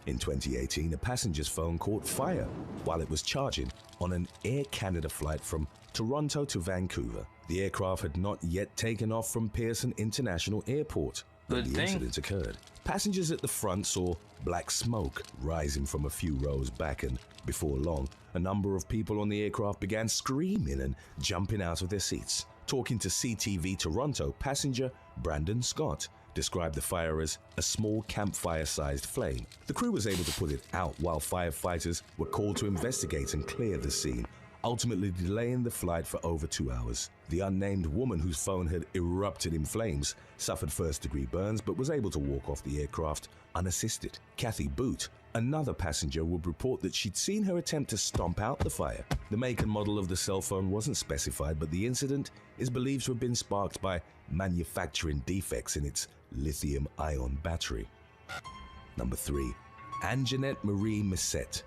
In 2018, a passenger's phone caught fire while it was charging on an Air Canada flight from Toronto to Vancouver. The aircraft had not yet taken off from Pearson International Airport when the incident occurred. Passengers at the front saw black smoke rising from a few rows back, and before long, a number of people on the aircraft began screaming and jumping out of their seats. Talking to CTV Toronto, passenger Brandon Scott described the fire as a small campfire-sized flame. The crew was able to put it out while firefighters were called to investigate and clear the scene, ultimately delaying the flight for over 2 hours. The unnamed woman whose phone had erupted in flames suffered first-degree burns but was able to walk off the aircraft unassisted. Kathy Boot, another passenger, would report that she'd seen her attempt to stomp out the fire. The make and model of the cell phone wasn't specified, but the incident is believed to have been sparked by manufacturing defects in its lithium-ion battery. Number 3. Anjanette Marie Missette.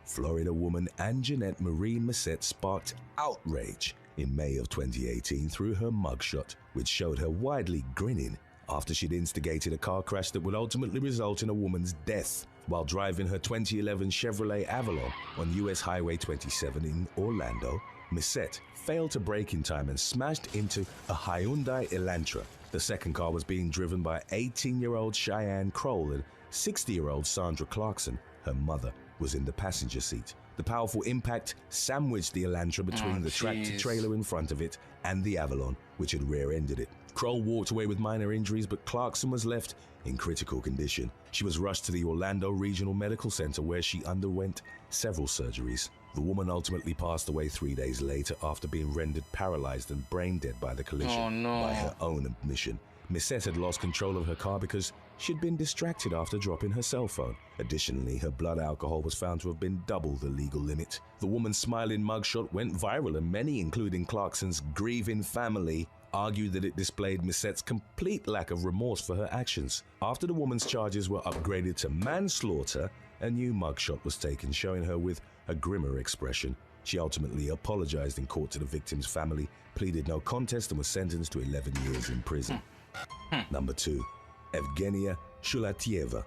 Florida woman Anjanette Marie Missette sparked outrage in May of 2018 through her mugshot, which showed her widely grinning after she'd instigated a car crash that would ultimately result in a woman's death while driving her 2011 Chevrolet Avalon on US Highway 27 in Orlando. Missette failed to brake in time and smashed into a Hyundai Elantra. The second car was being driven by 18-year-old Cheyenne Kroll and 60-year-old Sandra Clarkson. Her mother was in the passenger seat. The powerful impact sandwiched the Elantra between the tractor-trailer in front of it and the Avalon, which had rear-ended it. Kroll walked away with minor injuries, but Clarkson was left in critical condition. She was rushed to the Orlando Regional Medical Center, where she underwent several surgeries. The woman ultimately passed away 3 days later after being rendered paralyzed and brain dead by the collision. By her own admission, Missette had lost control of her car because she'd been distracted after dropping her cell phone. Additionally, her blood alcohol was found to have been double the legal limit. The woman's smiling mugshot went viral, and many, including Clarkson's grieving family, argued that it displayed Missette's complete lack of remorse for her actions. After the woman's charges were upgraded to manslaughter, a new mugshot was taken showing her with a grimmer expression. She ultimately apologized in court to the victim's family, pleaded no contest, and was sentenced to 11 years in prison. Number 2. Evgenia Shulatieva.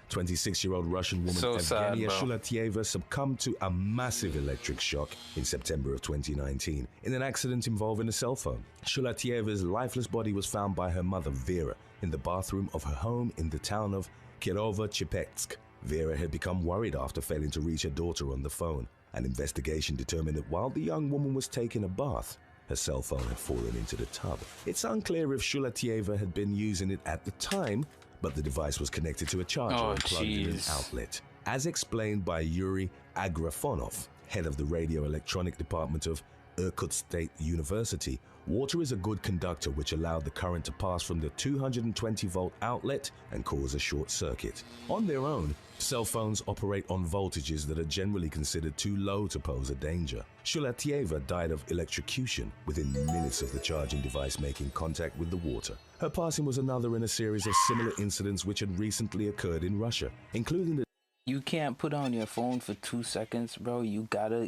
26-year-old Russian woman Evgenia Shulatieva succumbed to a massive electric shock in September of 2019 in an accident involving a cell phone. Shulatieva's lifeless body was found by her mother Vera in the bathroom of her home in the town of Kirovo-Chepetsk. Vera had become worried after failing to reach her daughter on the phone. An investigation determined that while the young woman was taking a bath, her cell phone had fallen into the tub. It's unclear if Shulatieva had been using it at the time, but the device was connected to a charger and plugged in an outlet. As explained by Yuri Agrafonov, head of the radio electronic department of Irkutsk State University, water is a good conductor, which allowed the current to pass from the 220-volt outlet and cause a short circuit. On their own, cell phones operate on voltages that are generally considered too low to pose a danger. Shulatieva died of electrocution within minutes of the charging device making contact with the water. Her passing was another in a series of similar incidents which had recently occurred in Russia, including the... You can't put on your phone for 2 seconds, bro. You gotta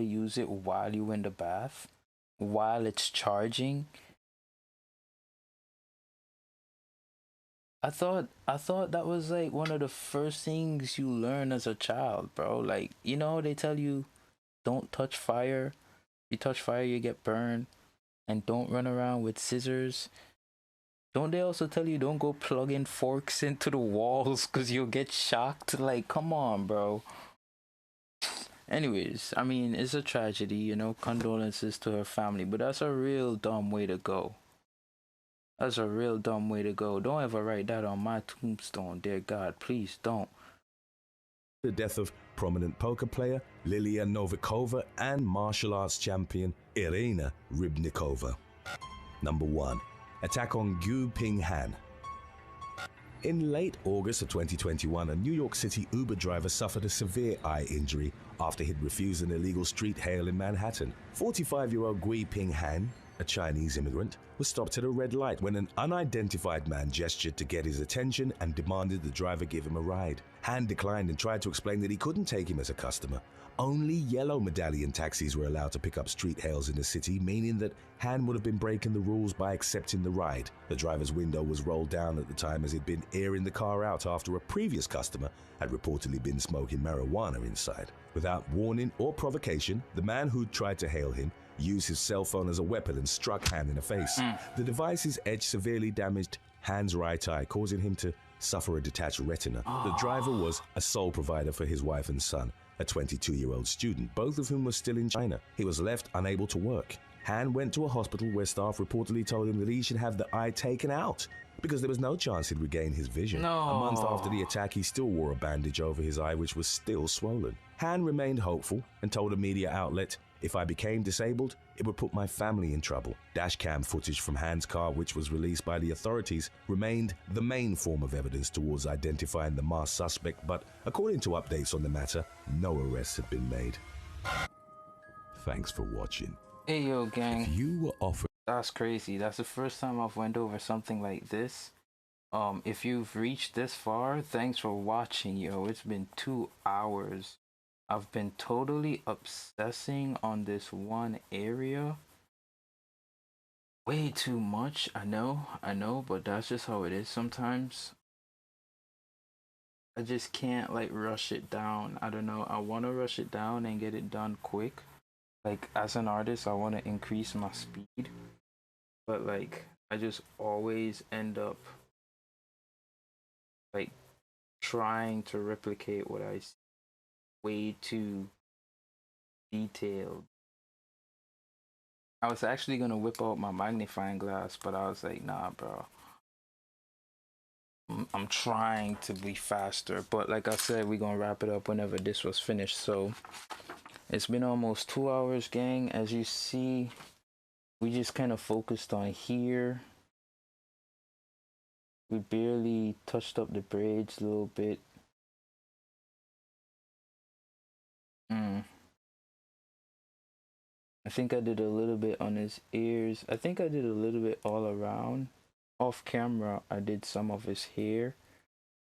use it while you're in the bath, while it's charging. I thought that was like one of the first things you learn as a child, bro. Like, you know, they tell you don't touch fire. You touch fire, you get burned. And don't run around with scissors. Don't they also tell you don't go plugging forks into the walls because you'll get shocked? Like, come on, bro. Anyways, I mean, it's a tragedy, you know, condolences to her family, but that's a real dumb way to go. That's a real dumb way to go. Don't ever write that on my tombstone, dear God. Please don't. The death of prominent poker player Lilia Novikova and martial arts champion Irina Rybnikova. Number 1. Attack on Gu Ping Han. In late August of 2021, a New York City Uber driver suffered a severe eye injury after he'd refused an illegal street hail in Manhattan. 45-year-old Gui Ping Han, a Chinese immigrant, was stopped at a red light when an unidentified man gestured to get his attention and demanded the driver give him a ride. Han declined and tried to explain that he couldn't take him as a customer. Only yellow medallion taxis were allowed to pick up street hails in the city, meaning that Han would have been breaking the rules by accepting the ride. The driver's window was rolled down at the time as he'd been airing the car out after a previous customer had reportedly been smoking marijuana inside. Without warning or provocation, the man who'd tried to hail him used his cell phone as a weapon and struck Han in the face. The device's edge severely damaged Han's right eye, causing him to suffer a detached retina. The driver was a sole provider for his wife and son, a 22-year-old student, both of whom were still in China. He was left unable to work. Han went to a hospital where staff reportedly told him that he should have the eye taken out because there was no chance he'd regain his vision. No. A month after the attack, he still wore a bandage over his eye, which was still swollen. Han remained hopeful and told a media outlet, "If I became disabled, it would put my family in trouble." Dashcam footage from Han's car, which was released by the authorities, remained the main form of evidence towards identifying the masked suspect, but according to updates on the matter, no arrests had been made. Thanks for watching. Hey, yo, gang. If you were offered That's crazy. That's the first time I've went over something like this. If you've reached this far, thanks for watching, yo. It's been 2 hours. I've been totally obsessing on this one area. Way too much. I know, but that's just how it is sometimes. I just can't like rush it down. I don't know. I want to rush it down and get it done quick. Like as an artist, I want to increase my speed. But like I just always end up like trying to replicate what I see way too detailed. I was actually gonna whip out my magnifying glass, but I was like, nah, bro. I'm trying to be faster, but like I said, we're gonna wrap it up whenever this was finished. So it's been almost 2 hours, gang. As you see, we just kind of focused on here. We barely touched up the braids a little bit. I think I did a little bit on his ears. I think I did a little bit all around. Off camera, I did some of his hair.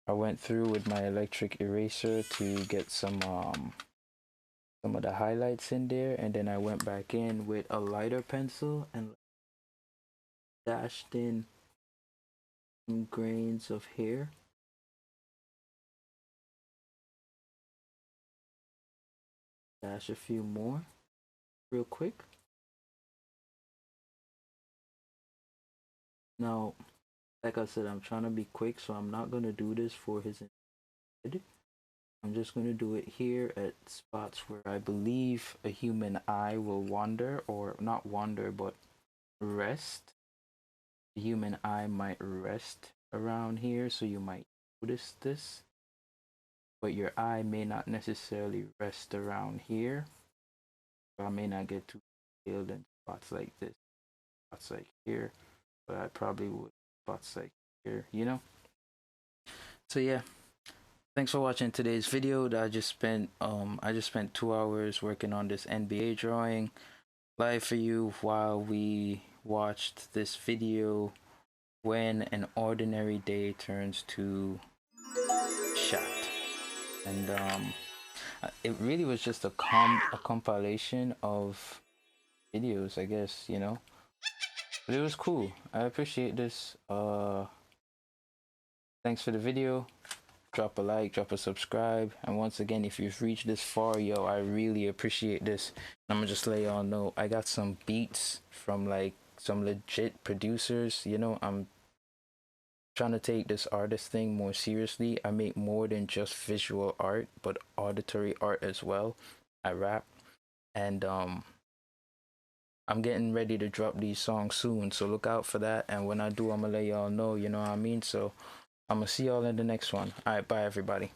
I went through with my electric eraser to get some of the highlights in there, and then I went back in with a lighter pencil and dashed in some grains of hair. Dash a few more real quick. Now, like I said, I'm trying to be quick, so I'm not gonna do this for his head. I'm just gonna do it here at spots where I believe a human eye will wander, or not wander, but rest. The human eye might rest around here, so you might notice this, but your eye may not necessarily rest around here. So I may not get too detailed in spots like this, spots like here, but I probably would spots like here, you know. So yeah, thanks for watching today's video. I just spent 2 hours working on this NBA drawing live for you while we watched this video, when an ordinary day turns to shot. And it really was just a compilation of videos, I guess, you know, but it was cool. I appreciate this. Thanks for the video. Drop a like, drop a subscribe, and once again, if you've reached this far, yo, I really appreciate this. I'm gonna just let y'all know I got some beats from like some legit producers, you know. I'm trying to take this artist thing more seriously. I make more than just visual art, but auditory art as well. I rap, and I'm getting ready to drop these songs soon, so look out for that. And when I do, I'm gonna let y'all know, you know what I mean? So I'm gonna see y'all in the next one. All right, bye everybody.